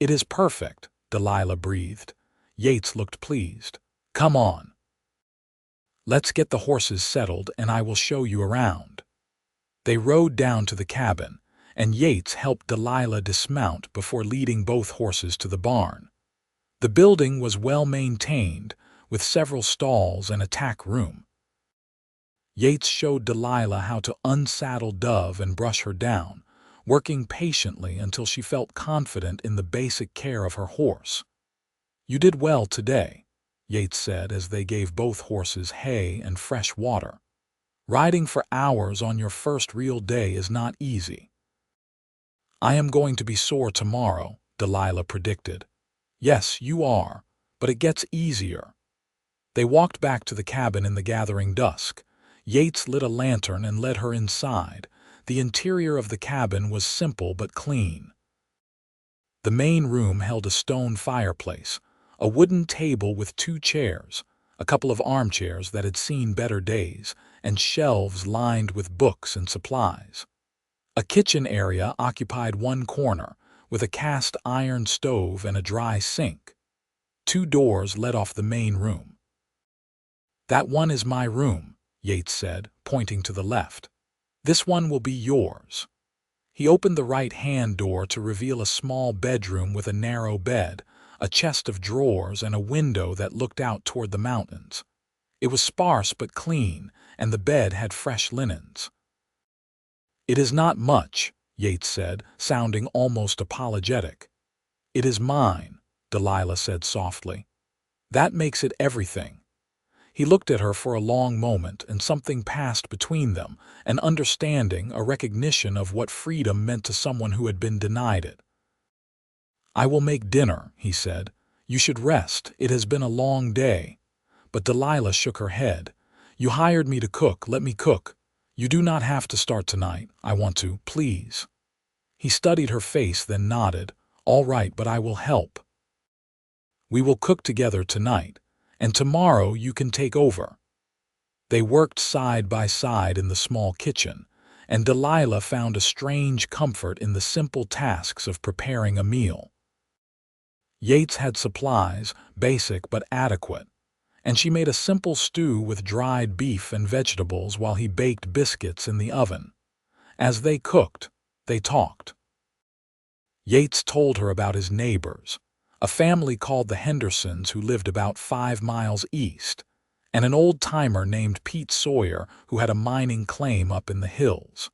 "It is perfect," Delilah breathed. Yates looked pleased. "Come on. Let's get the horses settled and I will show you around." They rode down to the cabin, and Yates helped Delilah dismount before leading both horses to the barn. The building was well maintained, with several stalls and a tack room. Yates showed Delilah how to unsaddle Dove and brush her down, working patiently until she felt confident in the basic care of her horse. "You did well today," Yates said as they gave both horses hay and fresh water. "Riding for hours on your first real day is not easy." "I am going to be sore tomorrow," Delilah predicted. Yes, you are, but it gets easier. They walked back to the cabin in the gathering dusk. Yates lit a lantern and led her inside. The interior of the cabin was simple but clean. The main room held a stone fireplace, a wooden table with 2 chairs, a couple of armchairs that had seen better days, and shelves lined with books and supplies. A kitchen area occupied one corner, with a cast iron stove and a dry sink. 2 doors led off the main room. "That one is my room," Yates said, pointing to the left. "This one will be yours." He opened the right-hand door to reveal a small bedroom with a narrow bed, a chest of drawers, and a window that looked out toward the mountains. It was sparse but clean, and the bed had fresh linens. "It is not much," Yates said, sounding almost apologetic. "It is mine," Delilah said softly. "That makes it everything." He looked at her for a long moment, and something passed between them, an understanding, a recognition of what freedom meant to someone who had been denied it. "I will make dinner," he said. "You should rest. It has been a long day." But Delilah shook her head. "You hired me to cook. Let me cook. You do not have to start tonight. I want to, please." He studied her face, then nodded. "All right, but I will help. We will cook together tonight, and tomorrow you can take over." They worked side by side in the small kitchen, and Delilah found a strange comfort in the simple tasks of preparing a meal. Yates had supplies, basic but adequate, and she made a simple stew with dried beef and vegetables while he baked biscuits in the oven. As they cooked, they talked. Yates told her about his neighbors, a family called the Hendersons who lived about 5 miles east, and an old-timer named Pete Sawyer who had a mining claim up in the hills.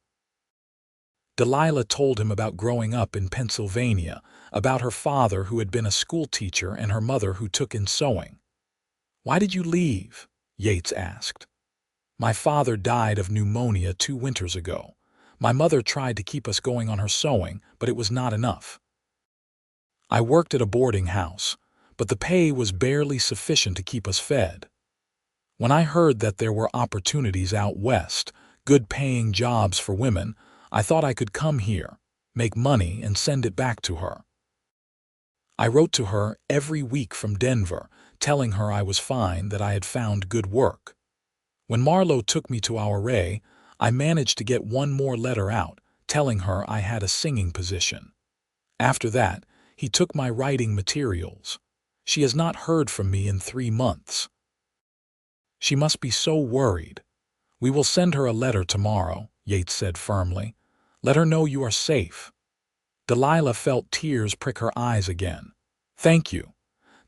Delilah told him about growing up in Pennsylvania, about her father who had been a schoolteacher and her mother who took in sewing. "Why did you leave?" Yates asked. "My father died of pneumonia 2 winters ago. My mother tried to keep us going on her sewing, but it was not enough. I worked at a boarding house, but the pay was barely sufficient to keep us fed. When I heard that there were opportunities out west, good-paying jobs for women, I thought I could come here, make money, and send it back to her. I wrote to her every week from Denver, telling her I was fine, that I had found good work. When Marlowe took me to Ouray, I managed to get one more letter out, telling her I had a singing position. After that, he took my writing materials. She has not heard from me in 3 months. She must be so worried. We will send her a letter tomorrow," Yates said firmly. "Let her know you are safe." Delilah felt tears prick her eyes again. "Thank you."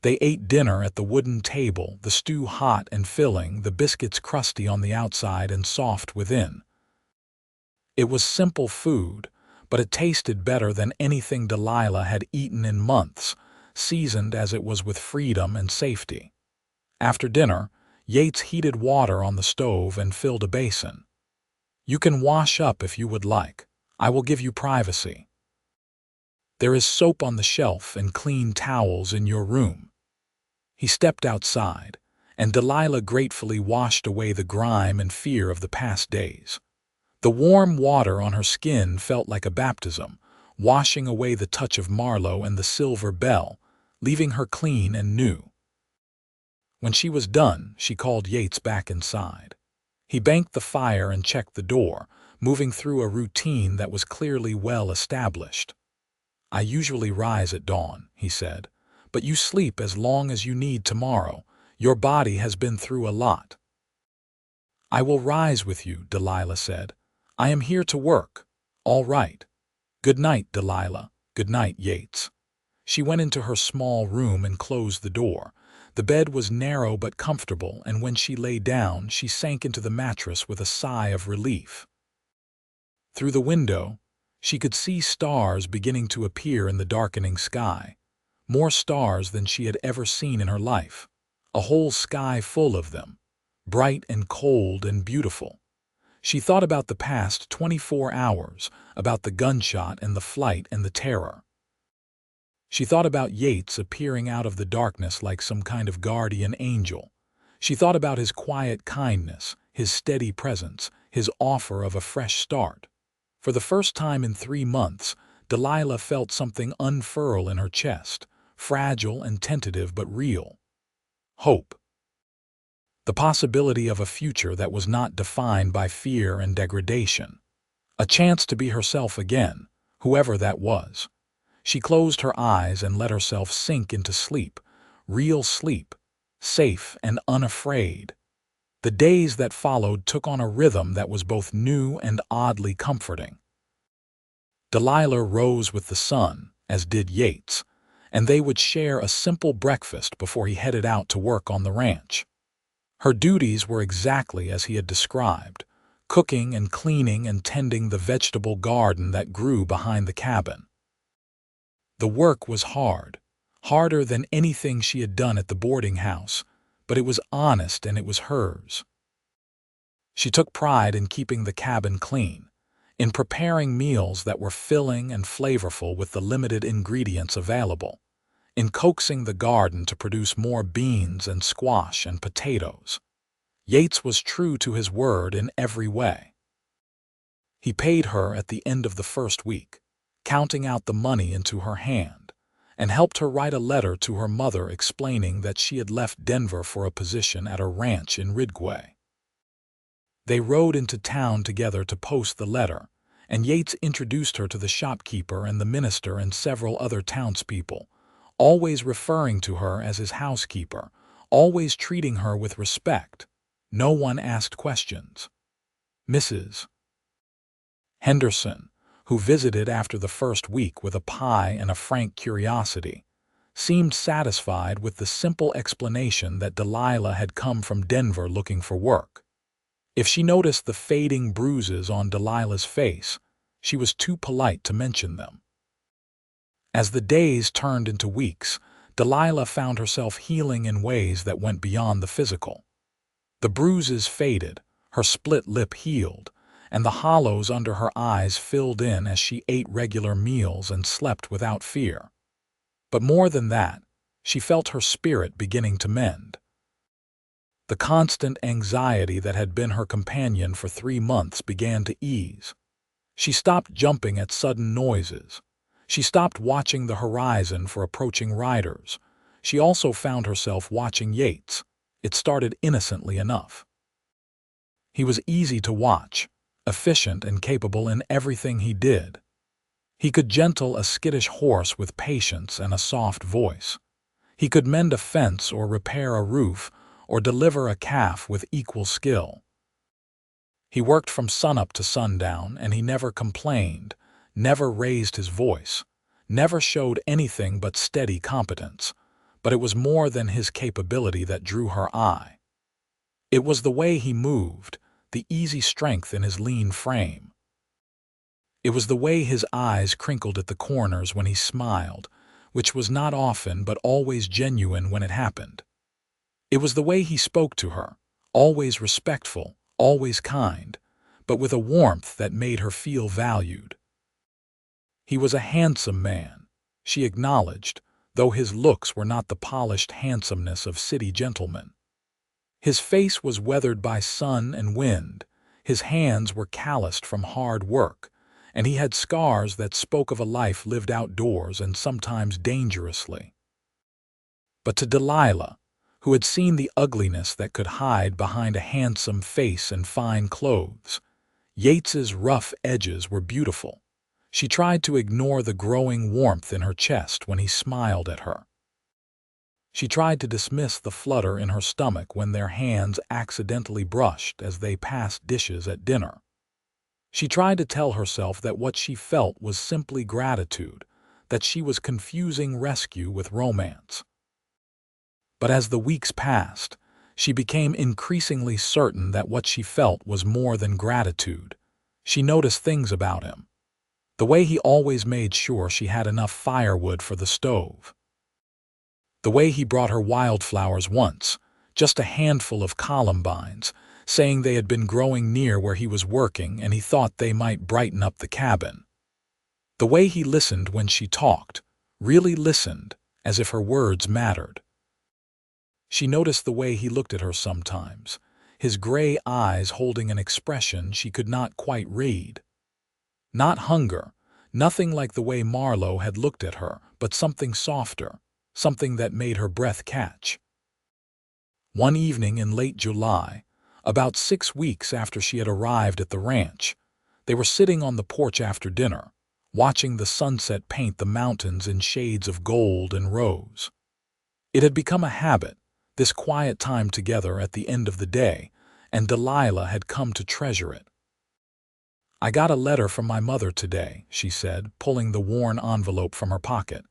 They ate dinner at the wooden table, the stew hot and filling, the biscuits crusty on the outside and soft within. It was simple food, but it tasted better than anything Delilah had eaten in months, seasoned as it was with freedom and safety. After dinner, Yates heated water on the stove and filled a basin. "You can wash up if you would like. I will give you privacy. There is soap on the shelf and clean towels in your room." He stepped outside, and Delilah gratefully washed away the grime and fear of the past days. The warm water on her skin felt like a baptism, washing away the touch of Marlowe and the silver bell, leaving her clean and new. When she was done, she called Yates back inside. He banked the fire and checked the door, moving through a routine that was clearly well established. "I usually rise at dawn," he said, "but you sleep as long as you need tomorrow. Your body has been through a lot." "I will rise with you," Delilah said. "I am here to work." "All right." "Good night, Delilah." "Good night, Yates." She went into her small room and closed the door. The bed was narrow but comfortable, and when she lay down, she sank into the mattress with a sigh of relief. Through the window, she could see stars beginning to appear in the darkening sky, more stars than she had ever seen in her life, a whole sky full of them, bright and cold and beautiful. She thought about the past 24 hours, about the gunshot and the flight and the terror. She thought about Yates appearing out of the darkness like some kind of guardian angel. She thought about his quiet kindness, his steady presence, his offer of a fresh start. For the first time in 3 months, Delilah felt something unfurl in her chest, fragile and tentative but real. Hope. The possibility of a future that was not defined by fear and degradation. A chance to be herself again, whoever that was. She closed her eyes and let herself sink into sleep, real sleep, safe and unafraid. The days that followed took on a rhythm that was both new and oddly comforting. Delilah rose with the sun, as did Yates, and they would share a simple breakfast before he headed out to work on the ranch. Her duties were exactly as he had described, cooking and cleaning and tending the vegetable garden that grew behind the cabin. The work was hard, harder than anything she had done at the boarding house, but it was honest and it was hers. She took pride in keeping the cabin clean, in preparing meals that were filling and flavorful with the limited ingredients available, in coaxing the garden to produce more beans and squash and potatoes. Yates was true to his word in every way. He paid her at the end of the first week, counting out the money into her hand, and helped her write a letter to her mother explaining that she had left Denver for a position at a ranch in Ridgway. They rode into town together to post the letter, and Yates introduced her to the shopkeeper and the minister and several other townspeople, always referring to her as his housekeeper, always treating her with respect. No one asked questions. Mrs. Henderson, who visited after the first week with a pie and a frank curiosity, seemed satisfied with the simple explanation that Delilah had come from Denver looking for work. If she noticed the fading bruises on Delilah's face, she was too polite to mention them. As the days turned into weeks, Delilah found herself healing in ways that went beyond the physical. The bruises faded, her split lip healed, and the hollows under her eyes filled in as she ate regular meals and slept without fear. But more than that, she felt her spirit beginning to mend. The constant anxiety that had been her companion for 3 months began to ease. She stopped jumping at sudden noises. She stopped watching the horizon for approaching riders. She also found herself watching Yates. It started innocently enough. He was easy to watch, efficient and capable in everything he did. He could gentle a skittish horse with patience and a soft voice. He could mend a fence or repair a roof or deliver a calf with equal skill. He worked from sunup to sundown, and he never complained, never raised his voice, never showed anything but steady competence. But it was more than his capability that drew her eye. It was the way he moved, the easy strength in his lean frame. It was the way his eyes crinkled at the corners when he smiled, which was not often but always genuine when it happened. It was the way he spoke to her, always respectful, always kind, but with a warmth that made her feel valued. He was a handsome man, she acknowledged, though his looks were not the polished handsomeness of city gentlemen. His face was weathered by sun and wind, his hands were calloused from hard work, and he had scars that spoke of a life lived outdoors and sometimes dangerously. But to Delilah, who had seen the ugliness that could hide behind a handsome face and fine clothes, Yates's rough edges were beautiful. She tried to ignore the growing warmth in her chest when he smiled at her. She tried to dismiss the flutter in her stomach when their hands accidentally brushed as they passed dishes at dinner. She tried to tell herself that what she felt was simply gratitude, that she was confusing rescue with romance. But as the weeks passed, she became increasingly certain that what she felt was more than gratitude. She noticed things about him. The way he always made sure she had enough firewood for the stove. The way he brought her wildflowers once, just a handful of columbines, saying they had been growing near where he was working and he thought they might brighten up the cabin. The way he listened when she talked, really listened, as if her words mattered. She noticed the way he looked at her sometimes, his gray eyes holding an expression she could not quite read. Not hunger, nothing like the way Marlowe had looked at her, but something softer, something that made her breath catch. One evening in late July, about 6 weeks after she had arrived at the ranch, they were sitting on the porch after dinner, watching the sunset paint the mountains in shades of gold and rose. It had become a habit, this quiet time together at the end of the day, and Delilah had come to treasure it. "I got a letter from my mother today," she said, pulling the worn envelope from her pocket.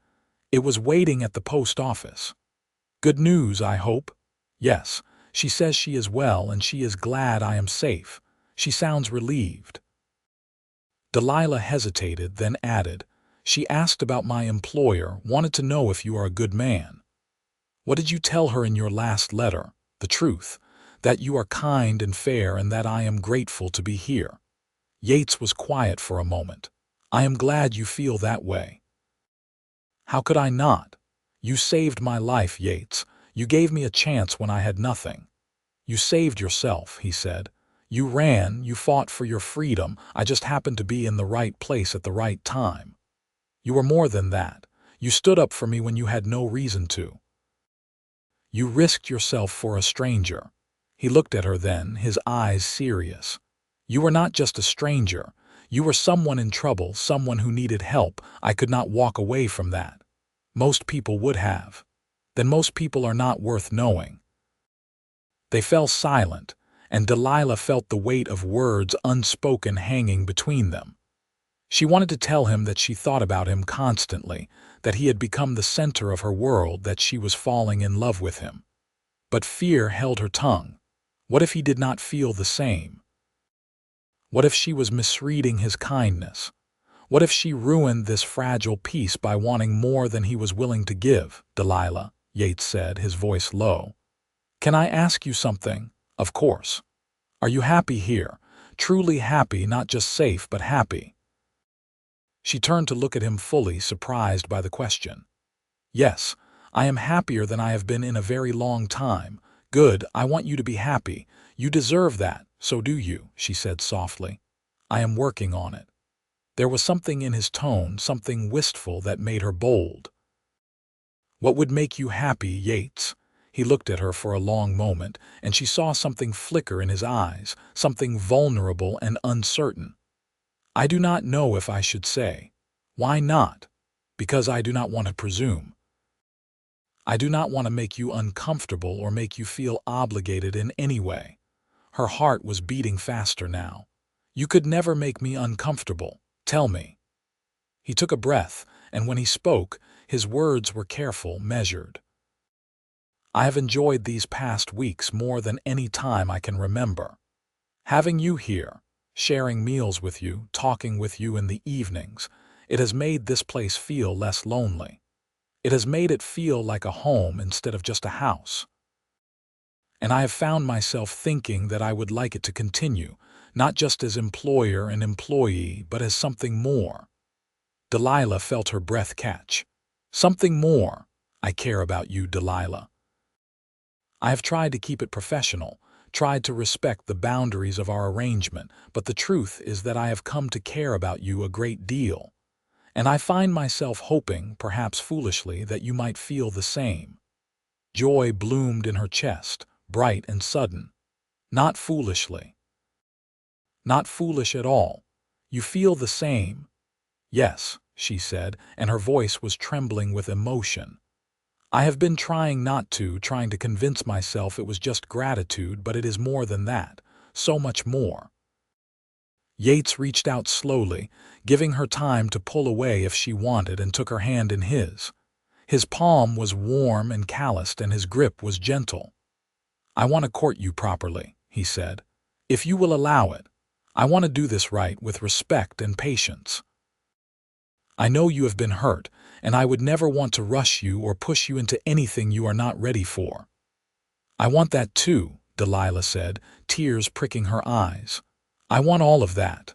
"It was waiting at the post office. Good news, I hope?" "Yes. She says she is well and she is glad I am safe. She sounds relieved." Delilah hesitated, then added, "She asked about my employer, wanted to know if you are a good man." "What did you tell her in your last letter? The truth, that you are kind and fair and that I am grateful to be here." Yates was quiet for a moment. "I am glad you feel that way." "How could I not? You saved my life, Yates. You gave me a chance when I had nothing." "You saved yourself," he said. "You ran, you fought for your freedom. I just happened to be in the right place at the right time. You were more than that. You stood up for me when you had no reason to. You risked yourself for a stranger." He looked at her then, his eyes serious. "You were not just a stranger. You were someone in trouble, someone who needed help. I could not walk away from that. Most people would have. Then most people are not worth knowing." They fell silent, and Delilah felt the weight of words unspoken hanging between them. She wanted to tell him that she thought about him constantly, that he had become the center of her world, that she was falling in love with him. But fear held her tongue. What if he did not feel the same? What if she was misreading his kindness? What if she ruined this fragile peace by wanting more than he was willing to give? "Delilah," Yates said, his voice low. "Can I ask you something?" "Of course." "Are you happy here? Truly happy, not just safe, but happy?" She turned to look at him fully, surprised by the question. "Yes, I am happier than I have been in a very long time." "Good, I want you to be happy. You deserve that, so do you," she said softly. "I am working on it." There was something in his tone, something wistful that made her bold. "What would make you happy, Yates?" He looked at her for a long moment, and she saw something flicker in his eyes, something vulnerable and uncertain. "I do not know if I should say." "Why not?" "Because I do not want to presume. I do not want to make you uncomfortable or make you feel obligated in any way." Her heart was beating faster now. "You could never make me uncomfortable. Tell me." He took a breath, and when he spoke, his words were careful, measured. "I have enjoyed these past weeks more than any time I can remember. Having you here, sharing meals with you, talking with you in the evenings, it has made this place feel less lonely. It has made it feel like a home instead of just a house. And I have found myself thinking that I would like it to continue, not just as employer and employee, but as something more." Delilah felt her breath catch. "Something more. I care about you, Delilah. I have tried to keep it professional, tried to respect the boundaries of our arrangement, but the truth is that I have come to care about you a great deal. And I find myself hoping, perhaps foolishly, that you might feel the same." Joy bloomed in her chest, bright and sudden. "Not foolishly." "Not foolish at all. You feel the same." "Yes," she said, and her voice was trembling with emotion. "I have been trying not to, trying to convince myself it was just gratitude, but it is more than that, so much more." Yates reached out slowly, giving her time to pull away if she wanted, and took her hand in his. His palm was warm and calloused, and his grip was gentle. "I want to court you properly," he said. "If you will allow it. I want to do this right, with respect and patience. I know you have been hurt, and I would never want to rush you or push you into anything you are not ready for." "I want that too," Delilah said, tears pricking her eyes. "I want all of that."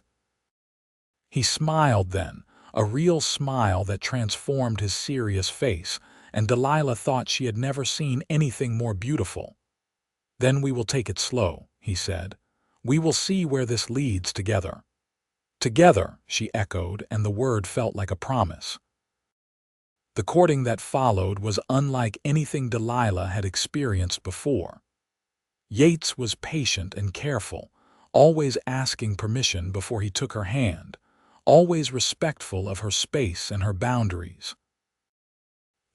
He smiled then, a real smile that transformed his serious face, and Delilah thought she had never seen anything more beautiful. "Then we will take it slow," he said. "We will see where this leads together." "Together," she echoed, and the word felt like a promise. The courting that followed was unlike anything Delilah had experienced before. Yates was patient and careful, always asking permission before he took her hand, always respectful of her space and her boundaries.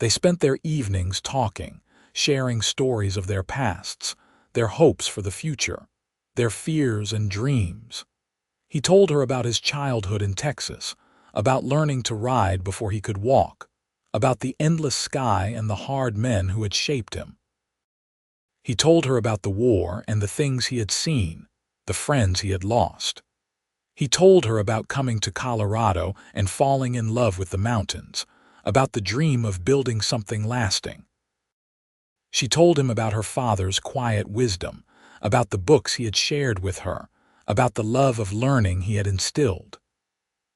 They spent their evenings talking, sharing stories of their pasts, their hopes for the future, their fears and dreams. He told her about his childhood in Texas, about learning to ride before he could walk, about the endless sky and the hard men who had shaped him. He told her about the war and the things he had seen, the friends he had lost. He told her about coming to Colorado and falling in love with the mountains, about the dream of building something lasting. She told him about her father's quiet wisdom, about the books he had shared with her, about the love of learning he had instilled.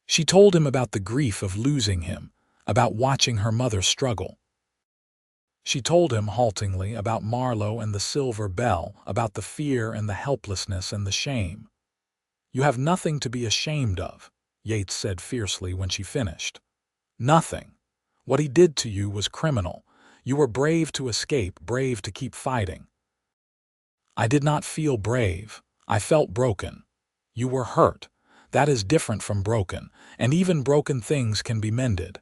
She told him about the grief of losing him, about watching her mother struggle. She told him haltingly about Marlowe and the silver bell, about the fear and the helplessness and the shame. "You have nothing to be ashamed of," Yates said fiercely when she finished. "Nothing. What he did to you was criminal. You were brave to escape, brave to keep fighting." "I did not feel brave. I felt broken." "You were hurt. That is different from broken, and even broken things can be mended."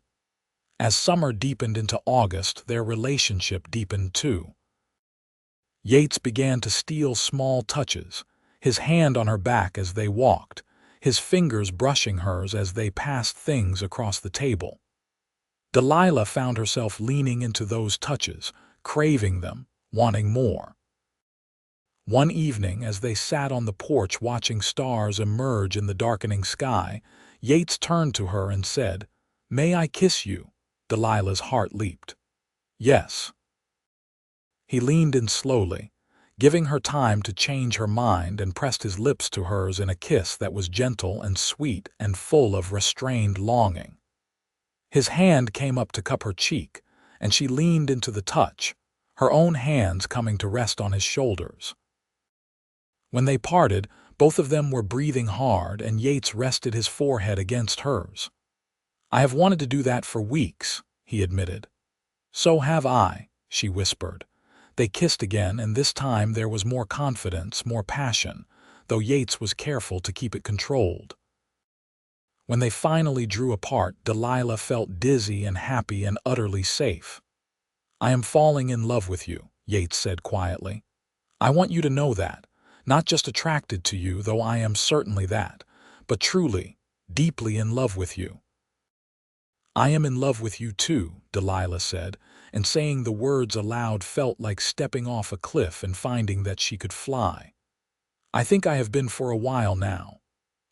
As summer deepened into August, their relationship deepened too. Yates began to steal small touches, his hand on her back as they walked, his fingers brushing hers as they passed things across the table. Delilah found herself leaning into those touches, craving them, wanting more. One evening, as they sat on the porch watching stars emerge in the darkening sky, Yates turned to her and said, "May I kiss you?" Delilah's heart leaped. "Yes." He leaned in slowly, giving her time to change her mind, and pressed his lips to hers in a kiss that was gentle and sweet and full of restrained longing. His hand came up to cup her cheek, and she leaned into the touch, her own hands coming to rest on his shoulders. When they parted, both of them were breathing hard, and Yates rested his forehead against hers. "I have wanted to do that for weeks," he admitted. "So have I," she whispered. They kissed again, and this time there was more confidence, more passion, though Yates was careful to keep it controlled. When they finally drew apart, Delilah felt dizzy and happy and utterly safe. "I am falling in love with you," Yates said quietly. "I want you to know that. Not just attracted to you, though I am certainly that, but truly, deeply in love with you." "I am in love with you too," Delilah said, and saying the words aloud felt like stepping off a cliff and finding that she could fly. "I think I have been for a while now."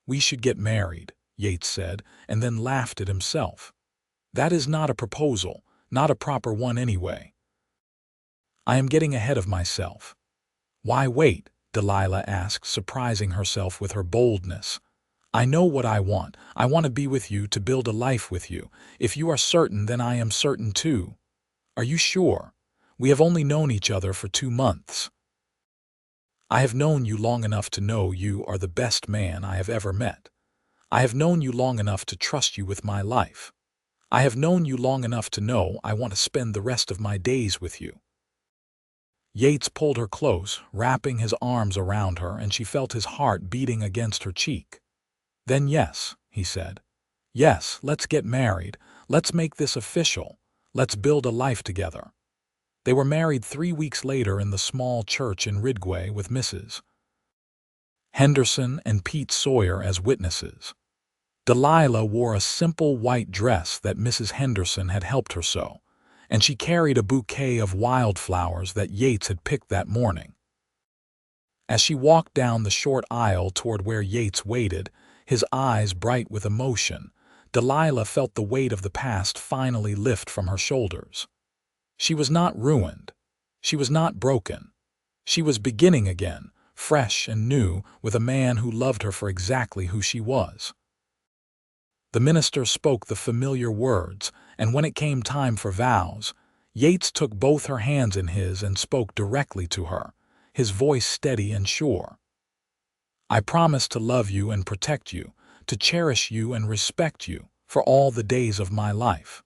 "We should get married," Yates said, and then laughed at himself. "That is not a proposal, not a proper one anyway." "I am getting ahead of myself." "Why wait?" Delilah asked, surprising herself with her boldness. "I know what I want. I want to be with you, to build a life with you. If you are certain, then I am certain too." "Are you sure? We have only known each other for 2 months." "I have known you long enough to know you are the best man I have ever met. I have known you long enough to trust you with my life. I have known you long enough to know I want to spend the rest of my days with you." Yates pulled her close, wrapping his arms around her, and she felt his heart beating against her cheek. "Then yes," he said. "Yes, let's get married. Let's make this official. Let's build a life together." They were married 3 weeks later in the small church in Ridgway with Mrs. Henderson and Pete Sawyer as witnesses. Delilah wore a simple white dress that Mrs. Henderson had helped her sew, and she carried a bouquet of wildflowers that Yates had picked that morning. As she walked down the short aisle toward where Yates waited, his eyes bright with emotion, Delilah felt the weight of the past finally lift from her shoulders. She was not ruined. She was not broken. She was beginning again, fresh and new, with a man who loved her for exactly who she was. The minister spoke the familiar words, and when it came time for vows, Yates took both her hands in his and spoke directly to her, his voice steady and sure. "I promise to love you and protect you, to cherish you and respect you for all the days of my life.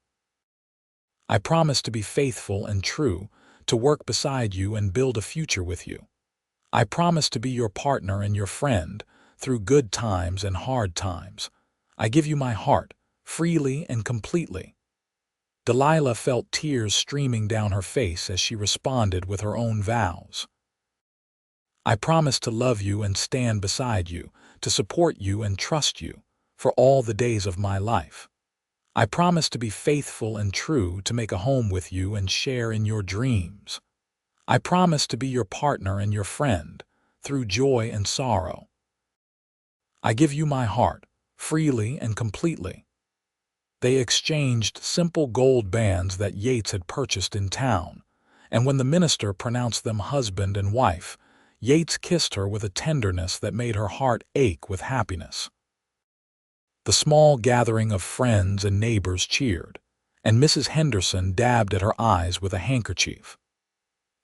I promise to be faithful and true, to work beside you and build a future with you. I promise to be your partner and your friend through good times and hard times. I give you my heart, freely and completely." Delilah felt tears streaming down her face as she responded with her own vows. "I promise to love you and stand beside you, to support you and trust you for all the days of my life. I promise to be faithful and true, to make a home with you and share in your dreams. I promise to be your partner and your friend through joy and sorrow. I give you my heart, freely and completely." They exchanged simple gold bands that Yates had purchased in town, and when the minister pronounced them husband and wife, Yates kissed her with a tenderness that made her heart ache with happiness. The small gathering of friends and neighbors cheered, and Mrs. Henderson dabbed at her eyes with a handkerchief.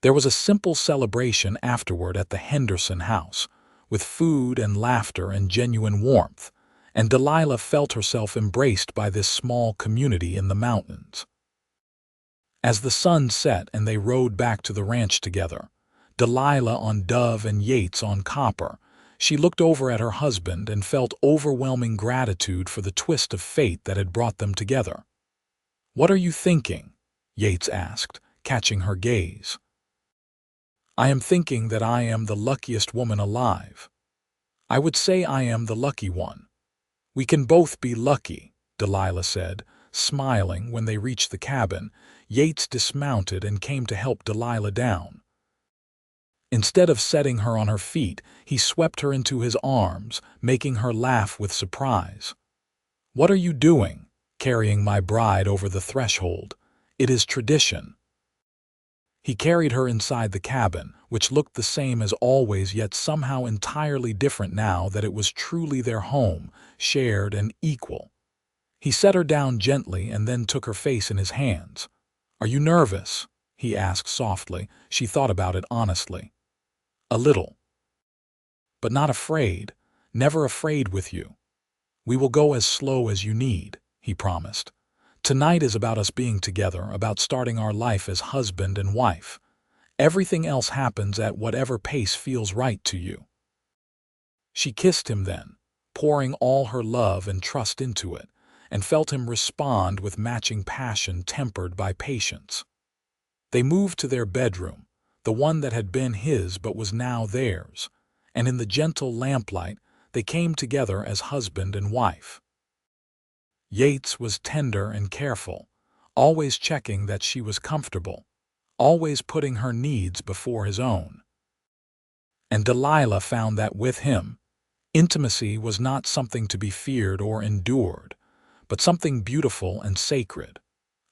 There was a simple celebration afterward at the Henderson house, with food and laughter and genuine warmth, and Delilah felt herself embraced by this small community in the mountains. As the sun set and they rode back to the ranch together, Delilah on Dove and Yates on Copper, she looked over at her husband and felt overwhelming gratitude for the twist of fate that had brought them together. "What are you thinking?" Yates asked, catching her gaze. "I am thinking that I am the luckiest woman alive. I would say I am the lucky one." "We can both be lucky," Delilah said, smiling. When they reached the cabin, Yates dismounted and came to help Delilah down. Instead of setting her on her feet, he swept her into his arms, making her laugh with surprise. "What are you doing, carrying my bride over the threshold? It is tradition." He carried her inside the cabin, which looked the same as always yet somehow entirely different now that it was truly their home, shared and equal. He set her down gently and then took her face in his hands. "Are you nervous?" he asked softly. She thought about it honestly. "A little. But not afraid, never afraid with you. We will go as slow as you need," he promised. "Tonight is about us being together, about starting our life as husband and wife. Everything else happens at whatever pace feels right to you." She kissed him then, pouring all her love and trust into it, and felt him respond with matching passion tempered by patience. They moved to their bedroom, the one that had been his but was now theirs, and in the gentle lamplight they came together as husband and wife. Yates was tender and careful, always checking that she was comfortable, always putting her needs before his own. And Delilah found that with him, intimacy was not something to be feared or endured, but something beautiful and sacred,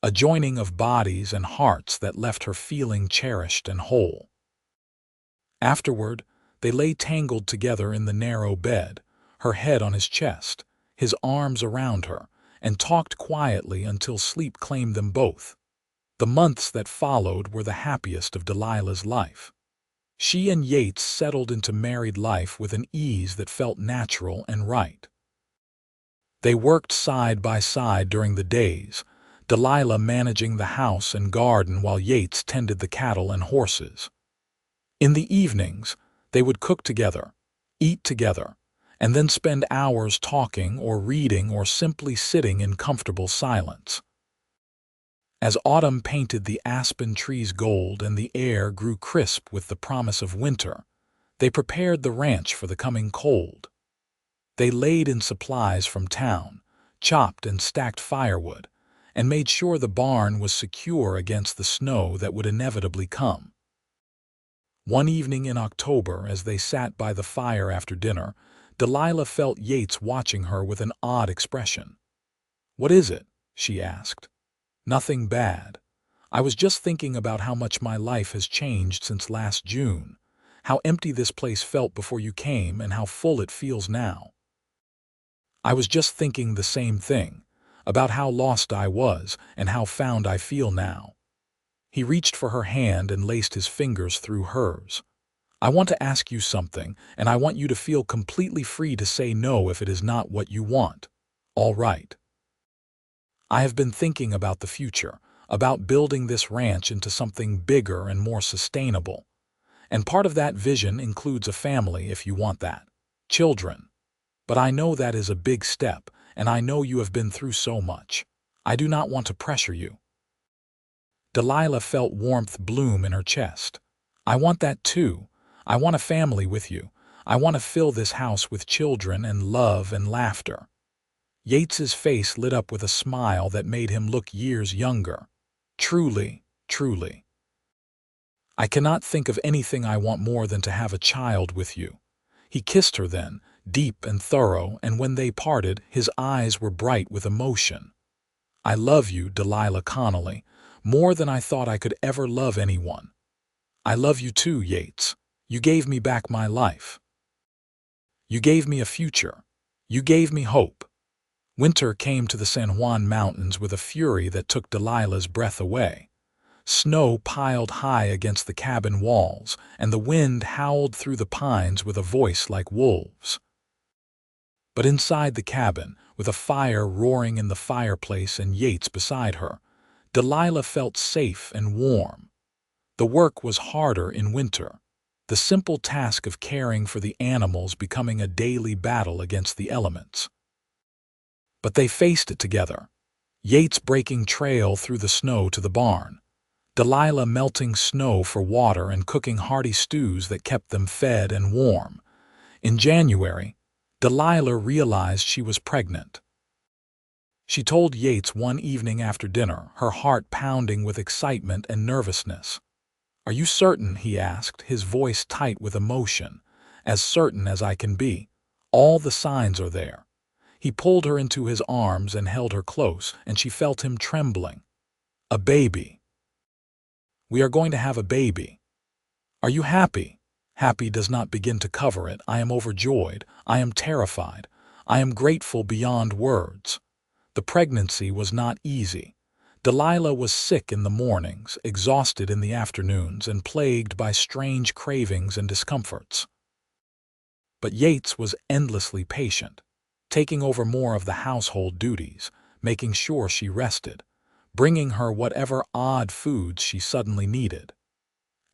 a joining of bodies and hearts that left her feeling cherished and whole. Afterward, they lay tangled together in the narrow bed, her head on his chest, his arms around her, and talked quietly until sleep claimed them both. The months that followed were the happiest of Delilah's life. She and Yates settled into married life with an ease that felt natural and right. They worked side by side during the days, Delilah managing the house and garden while Yates tended the cattle and horses. In the evenings, they would cook together, eat together, and then spend hours talking or reading or simply sitting in comfortable silence. As autumn painted the aspen trees gold and the air grew crisp with the promise of winter, they prepared the ranch for the coming cold. They laid in supplies from town, chopped and stacked firewood, and made sure the barn was secure against the snow that would inevitably come. One evening in October, as they sat by the fire after dinner, Delilah felt Yates watching her with an odd expression. "What is it?" she asked. "Nothing bad. I was just thinking about how much my life has changed since last June, how empty this place felt before you came and how full it feels now." I was just thinking the same thing, about how lost I was and how found I feel now." He reached for her hand and laced his fingers through hers. "I want to ask you something, and I want you to feel completely free to say no if it is not what you want. All right. I have been thinking about the future, about building this ranch into something bigger and more sustainable. And part of that vision includes a family if you want that. Children. But I know that is a big step, and I know you have been through so much. I do not want to pressure you." Delilah felt warmth bloom in her chest. "I want that too. I want a family with you. I want to fill this house with children and love and laughter." Yates's face lit up with a smile that made him look years younger. "Truly, truly. I cannot think of anything I want more than to have a child with you." He kissed her then, deep and thorough, and when they parted, his eyes were bright with emotion. "I love you, Delilah Connelly, more than I thought I could ever love anyone. I love you too, Yates. You gave me back my life. You gave me a future. You gave me hope." Winter came to the San Juan Mountains with a fury that took Delilah's breath away. Snow piled high against the cabin walls, and the wind howled through the pines with a voice like wolves. But inside the cabin, with a fire roaring in the fireplace and Yates beside her, Delilah felt safe and warm. The work was harder in winter, the simple task of caring for the animals becoming a daily battle against the elements. But they faced it together, Yates breaking trail through the snow to the barn, Delilah melting snow for water and cooking hearty stews that kept them fed and warm. In January, Delilah realized she was pregnant. She told Yates one evening after dinner, her heart pounding with excitement and nervousness. "Are you certain?" he asked, his voice tight with emotion. "As certain as I can be. All the signs are there." He pulled her into his arms and held her close, and she felt him trembling. "A baby. We are going to have a baby. Are you happy?" Happy does not begin to cover it. I am overjoyed. I am terrified. I am grateful beyond words. The pregnancy was not easy. Delilah was sick in the mornings, exhausted in the afternoons, and plagued by strange cravings and discomforts. But Yates was endlessly patient, taking over more of the household duties, making sure she rested, bringing her whatever odd foods she suddenly needed.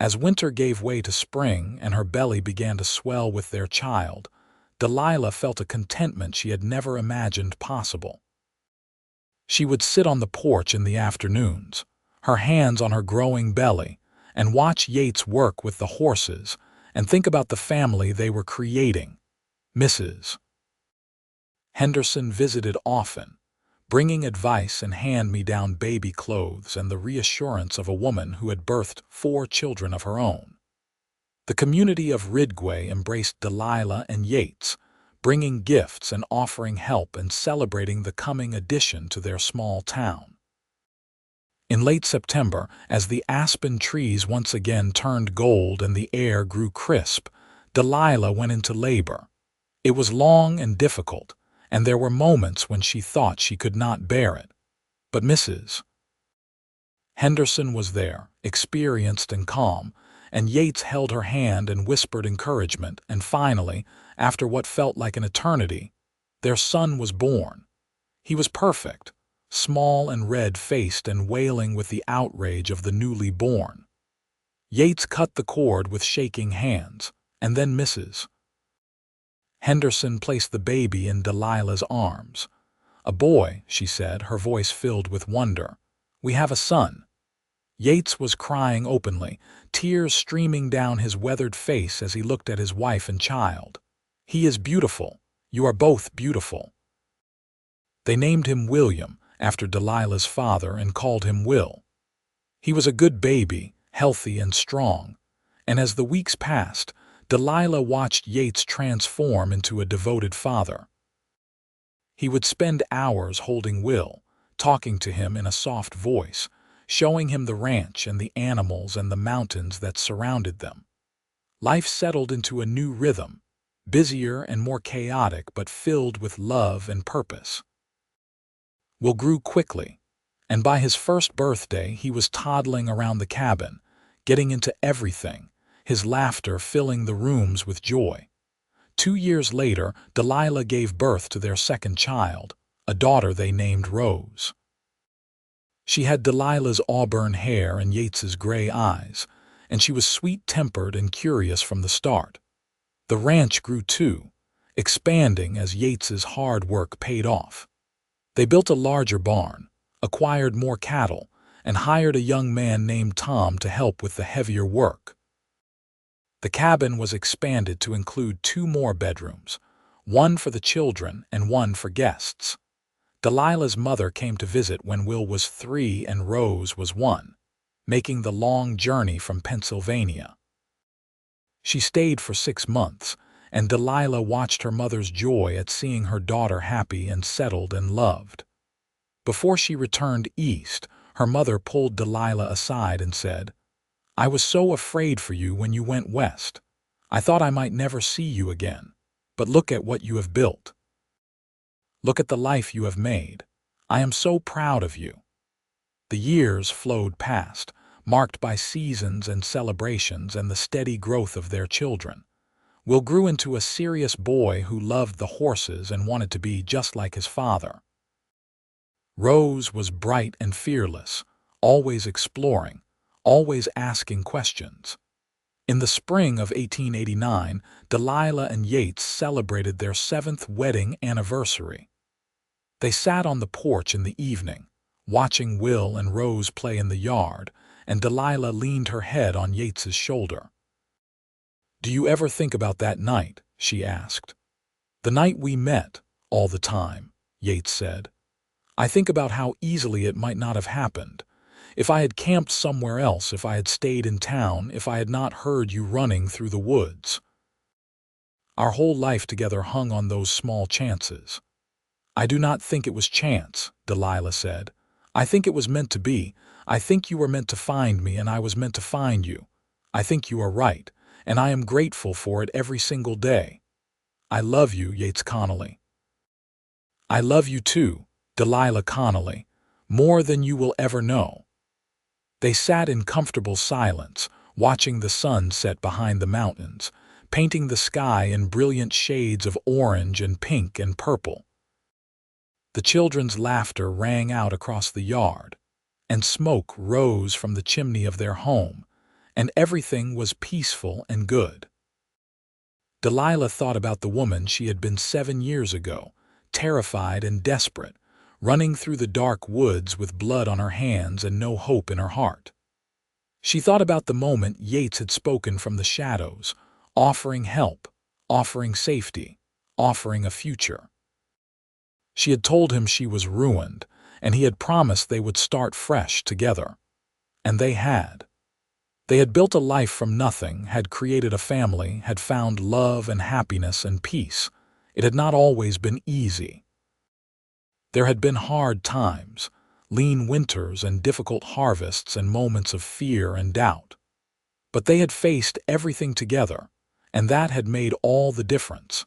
As winter gave way to spring and her belly began to swell with their child, Delilah felt a contentment she had never imagined possible. She would sit on the porch in the afternoons, her hands on her growing belly, and watch Yates work with the horses and think about the family they were creating. Mrs. Henderson visited often, bringing advice and hand-me-down baby clothes and the reassurance of a woman who had birthed 4 children of her own. The community of Ridgway embraced Delilah and Yates, bringing gifts and offering help and celebrating the coming addition to their small town. In late September, as the aspen trees once again turned gold and the air grew crisp, Delilah went into labor. It was long and difficult, and there were moments when she thought she could not bear it. But Mrs. Henderson was there, experienced and calm, and Yates held her hand and whispered encouragement, and finally, after what felt like an eternity, their son was born. He was perfect, small and red-faced and wailing with the outrage of the newly born. Yates cut the cord with shaking hands, and then Mrs. Henderson placed the baby in Delilah's arms. "A boy," she said, her voice filled with wonder. "We have a son." Yates was crying openly, tears streaming down his weathered face as he looked at his wife and child. "He is beautiful. You are both beautiful." They named him William, after Delilah's father, and called him Will. He was a good baby, healthy and strong, and as the weeks passed, Delilah watched Yates transform into a devoted father. He would spend hours holding Will, talking to him in a soft voice, showing him the ranch and the animals and the mountains that surrounded them. Life settled into a new rhythm. busier and more chaotic but filled with love and purpose. Will grew quickly, and by his first birthday he was toddling around the cabin, getting into everything, his laughter filling the rooms with joy. 2 years later, Delilah gave birth to their second child, a daughter they named Rose. She had Delilah's auburn hair and Yates's gray eyes, and she was sweet-tempered and curious from the start. The ranch grew too, expanding as Yates's hard work paid off. They built a larger barn, acquired more cattle, and hired a young man named Tom to help with the heavier work. The cabin was expanded to include 2 more bedrooms, one for the children and one for guests. Delilah's mother came to visit when Will was 3 and Rose was 1, making the long journey from Pennsylvania. She stayed for 6 months, and Delilah watched her mother's joy at seeing her daughter happy and settled and loved. Before she returned east, her mother pulled Delilah aside and said, "I was so afraid for you when you went west. I thought I might never see you again. But look at what you have built. Look at the life you have made. I am so proud of you." The years flowed past, marked by seasons and celebrations and the steady growth of their children. Will grew into a serious boy who loved the horses and wanted to be just like his father. Rose was bright and fearless, always exploring, always asking questions. In the spring of 1889, Delilah and Yates celebrated their 7th wedding anniversary. They sat on the porch in the evening, watching Will and Rose play in the yard, and Delilah leaned her head on Yates's shoulder. "Do you ever think about that night?" she asked. "The night we met, all the time," Yates said. "I think about how easily it might not have happened. If I had camped somewhere else, if I had stayed in town, if I had not heard you running through the woods. Our whole life together hung on those small chances." "I do not think it was chance," Delilah said. "I think it was meant to be. I think you were meant to find me and I was meant to find you. I think you are right, and I am grateful for it every single day. I love you, Yates Connelly." "I love you too, Delilah Connelly, more than you will ever know." They sat in comfortable silence, watching the sun set behind the mountains, painting the sky in brilliant shades of orange and pink and purple. The children's laughter rang out across the yard, and smoke rose from the chimney of their home, and everything was peaceful and good. Delilah thought about the woman she had been 7 years ago, terrified and desperate, running through the dark woods with blood on her hands and no hope in her heart. She thought about the moment Yates had spoken from the shadows, offering help, offering safety, offering a future. She had told him she was ruined, and he had promised they would start fresh together. And they had. They had built a life from nothing, had created a family, had found love and happiness and peace. It had not always been easy. There had been hard times, lean winters and difficult harvests and moments of fear and doubt. But they had faced everything together, and that had made all the difference.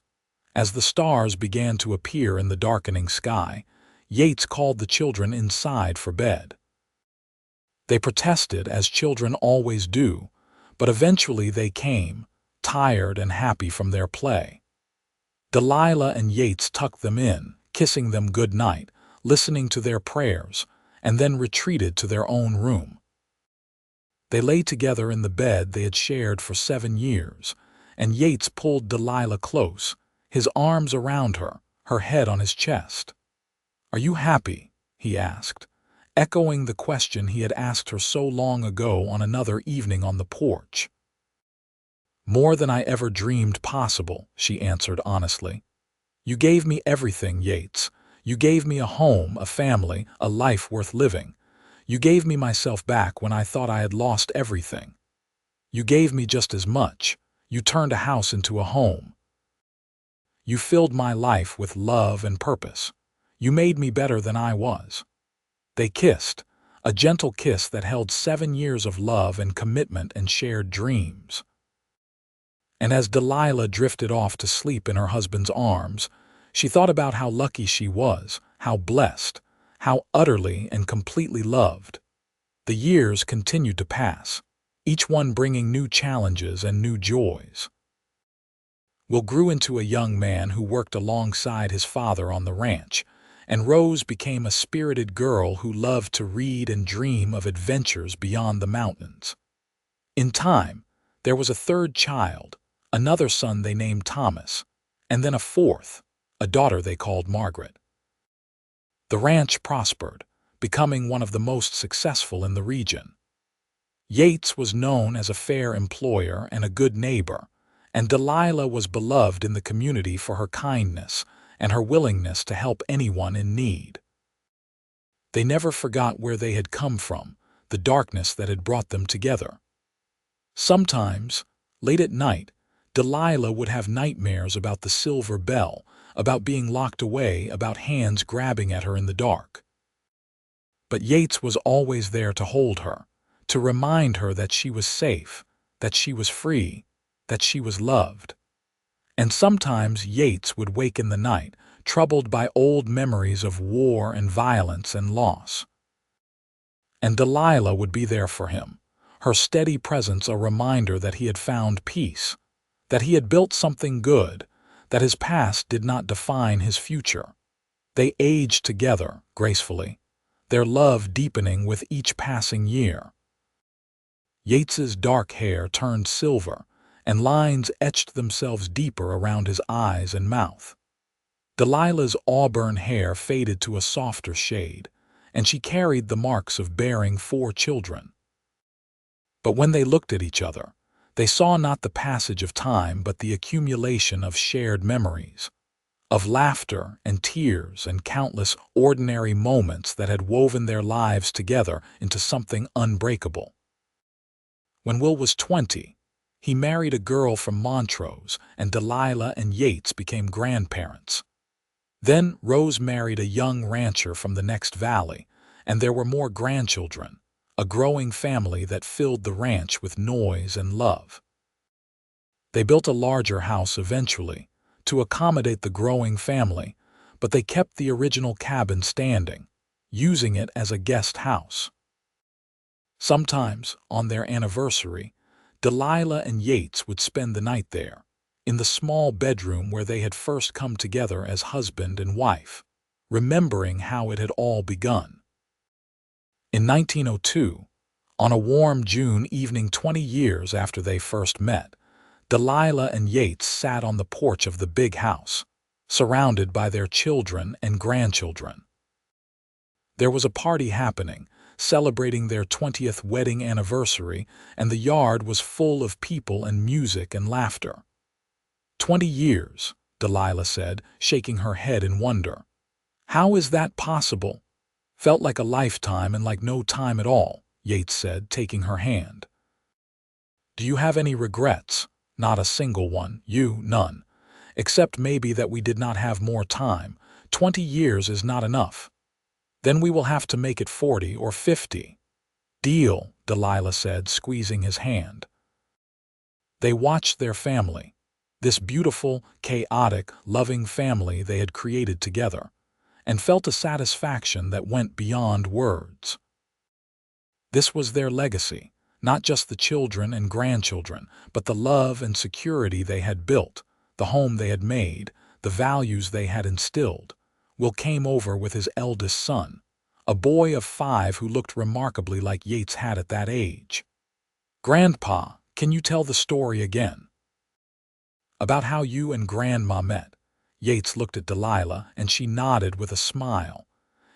As the stars began to appear in the darkening sky, Yates called the children inside for bed. They protested, as children always do, but eventually they came, tired and happy from their play. Delilah and Yates tucked them in, kissing them good night, listening to their prayers, and then retreated to their own room. They lay together in the bed they had shared for 7 years, and Yates pulled Delilah close, his arms around her, her head on his chest. "Are you happy?" he asked, echoing the question he had asked her so long ago on another evening on the porch. "More than I ever dreamed possible," she answered honestly. "You gave me everything, Yates. You gave me a home, a family, a life worth living. You gave me myself back when I thought I had lost everything. You gave me just as much. You turned a house into a home. You filled my life with love and purpose. You made me better than I was." They kissed, a gentle kiss that held 7 years of love and commitment and shared dreams. And as Delilah drifted off to sleep in her husband's arms, she thought about how lucky she was, how blessed, how utterly and completely loved. The years continued to pass, each one bringing new challenges and new joys. Will grew into a young man who worked alongside his father on the ranch, and Rose became a spirited girl who loved to read and dream of adventures beyond the mountains. In time, there was a third child, another son they named Thomas, and then a fourth, a daughter they called Margaret. The ranch prospered, becoming one of the most successful in the region. Yates was known as a fair employer and a good neighbor, and Delilah was beloved in the community for her kindness and her willingness to help anyone in need. They never forgot where they had come from, the darkness that had brought them together. Sometimes, late at night, Delilah would have nightmares about the silver bell, about being locked away, about hands grabbing at her in the dark. But Yates was always there to hold her, to remind her that she was safe, that she was free, that she was loved. And sometimes Yates would wake in the night, troubled by old memories of war and violence and loss. And Delilah would be there for him, her steady presence a reminder that he had found peace, that he had built something good, that his past did not define his future. They aged together, gracefully, their love deepening with each passing year. Yates's dark hair turned silver, and lines etched themselves deeper around his eyes and mouth. Delilah's auburn hair faded to a softer shade, and she carried the marks of bearing 4 children. But when they looked at each other, they saw not the passage of time but the accumulation of shared memories, of laughter and tears and countless ordinary moments that had woven their lives together into something unbreakable. When Will was 20, he married a girl from Montrose, and Delilah and Yates became grandparents. Then Rose married a young rancher from the next valley, and there were more grandchildren, a growing family that filled the ranch with noise and love. They built a larger house eventually, to accommodate the growing family, but they kept the original cabin standing, using it as a guest house. Sometimes, on their anniversary, Delilah and Yates would spend the night there, in the small bedroom where they had first come together as husband and wife, remembering how it had all begun. In 1902, on a warm June evening 20 years after they first met, Delilah and Yates sat on the porch of the big house, surrounded by their children and grandchildren. There was a party happening, celebrating their 20th wedding anniversary, and the yard was full of people and music and laughter. 20 years, Delilah said, shaking her head in wonder. How is that possible? Felt like a lifetime and like no time at all, Yates said, taking her hand. Do you have any regrets? Not a single one, none. Except maybe that we did not have more time. 20 years is not enough. Then we will have to make it 40 or 50. Deal, Delilah said, squeezing his hand. They watched their family, this beautiful, chaotic, loving family they had created together, and felt a satisfaction that went beyond words. This was their legacy, not just the children and grandchildren, but the love and security they had built, the home they had made, the values they had instilled. Will came over with his eldest son, a boy of 5 who looked remarkably like Yates had at that age. Grandpa, can you tell the story again? About how you and Grandma met. Yates looked at Delilah, and she nodded with a smile.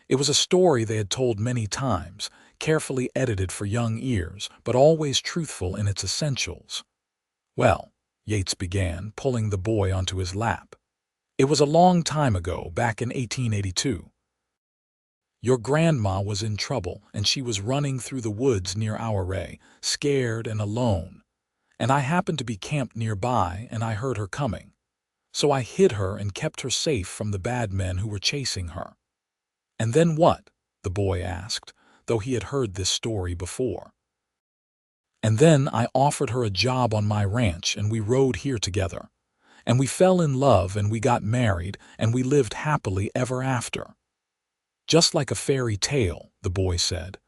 It was a story they had told many times, carefully edited for young ears, but always truthful in its essentials. Well, Yates began, pulling the boy onto his lap. It was a long time ago, back in 1882. Your grandma was in trouble, and she was running through the woods near Ouray, scared and alone. And I happened to be camped nearby, and I heard her coming. So I hid her and kept her safe from the bad men who were chasing her. And then what? The boy asked, though he had heard this story before. And then I offered her a job on my ranch and we rode here together. And we fell in love and we got married and we lived happily ever after. Just like a fairy tale, the boy said.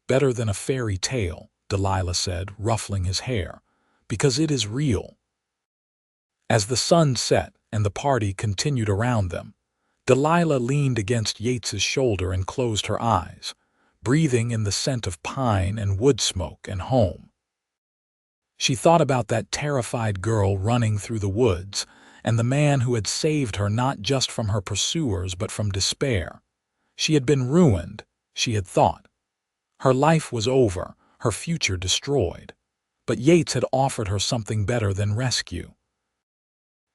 Better than a fairy tale, Delilah said, ruffling his hair, because it is real. As the sun set and the party continued around them, Delilah leaned against Yates's shoulder and closed her eyes, breathing in the scent of pine and wood smoke and home. She thought about that terrified girl running through the woods and the man who had saved her not just from her pursuers but from despair. She had been ruined, she had thought. Her life was over, her future destroyed. But Yates had offered her something better than rescue.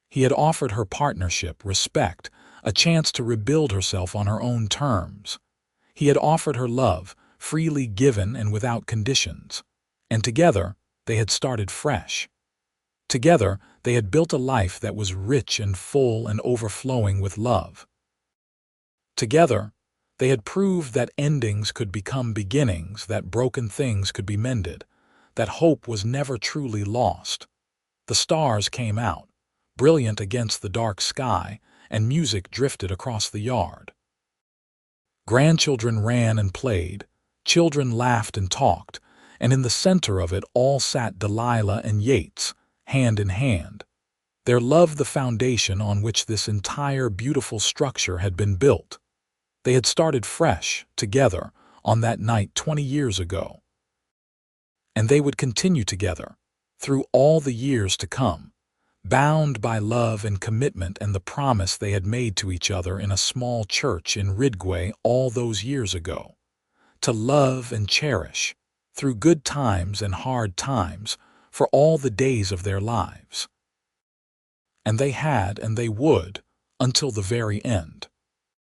He had offered her partnership, respect, a chance to rebuild herself on her own terms. He had offered her love, freely given and without conditions. And together, they had started fresh. Together, they had built a life that was rich and full and overflowing with love. Together, they had proved that endings could become beginnings, that broken things could be mended, that hope was never truly lost. The stars came out, brilliant against the dark sky, and music drifted across the yard. Grandchildren ran and played, children laughed and talked, and in the center of it all sat Delilah and Yates, hand in hand. Their love the foundation on which this entire beautiful structure had been built. They had started fresh, together, on that night 20 years ago. And they would continue together, through all the years to come, bound by love and commitment and the promise they had made to each other in a small church in Ridgway all those years ago. To love and cherish, through good times and hard times, for all the days of their lives. And they had and they would, until the very end.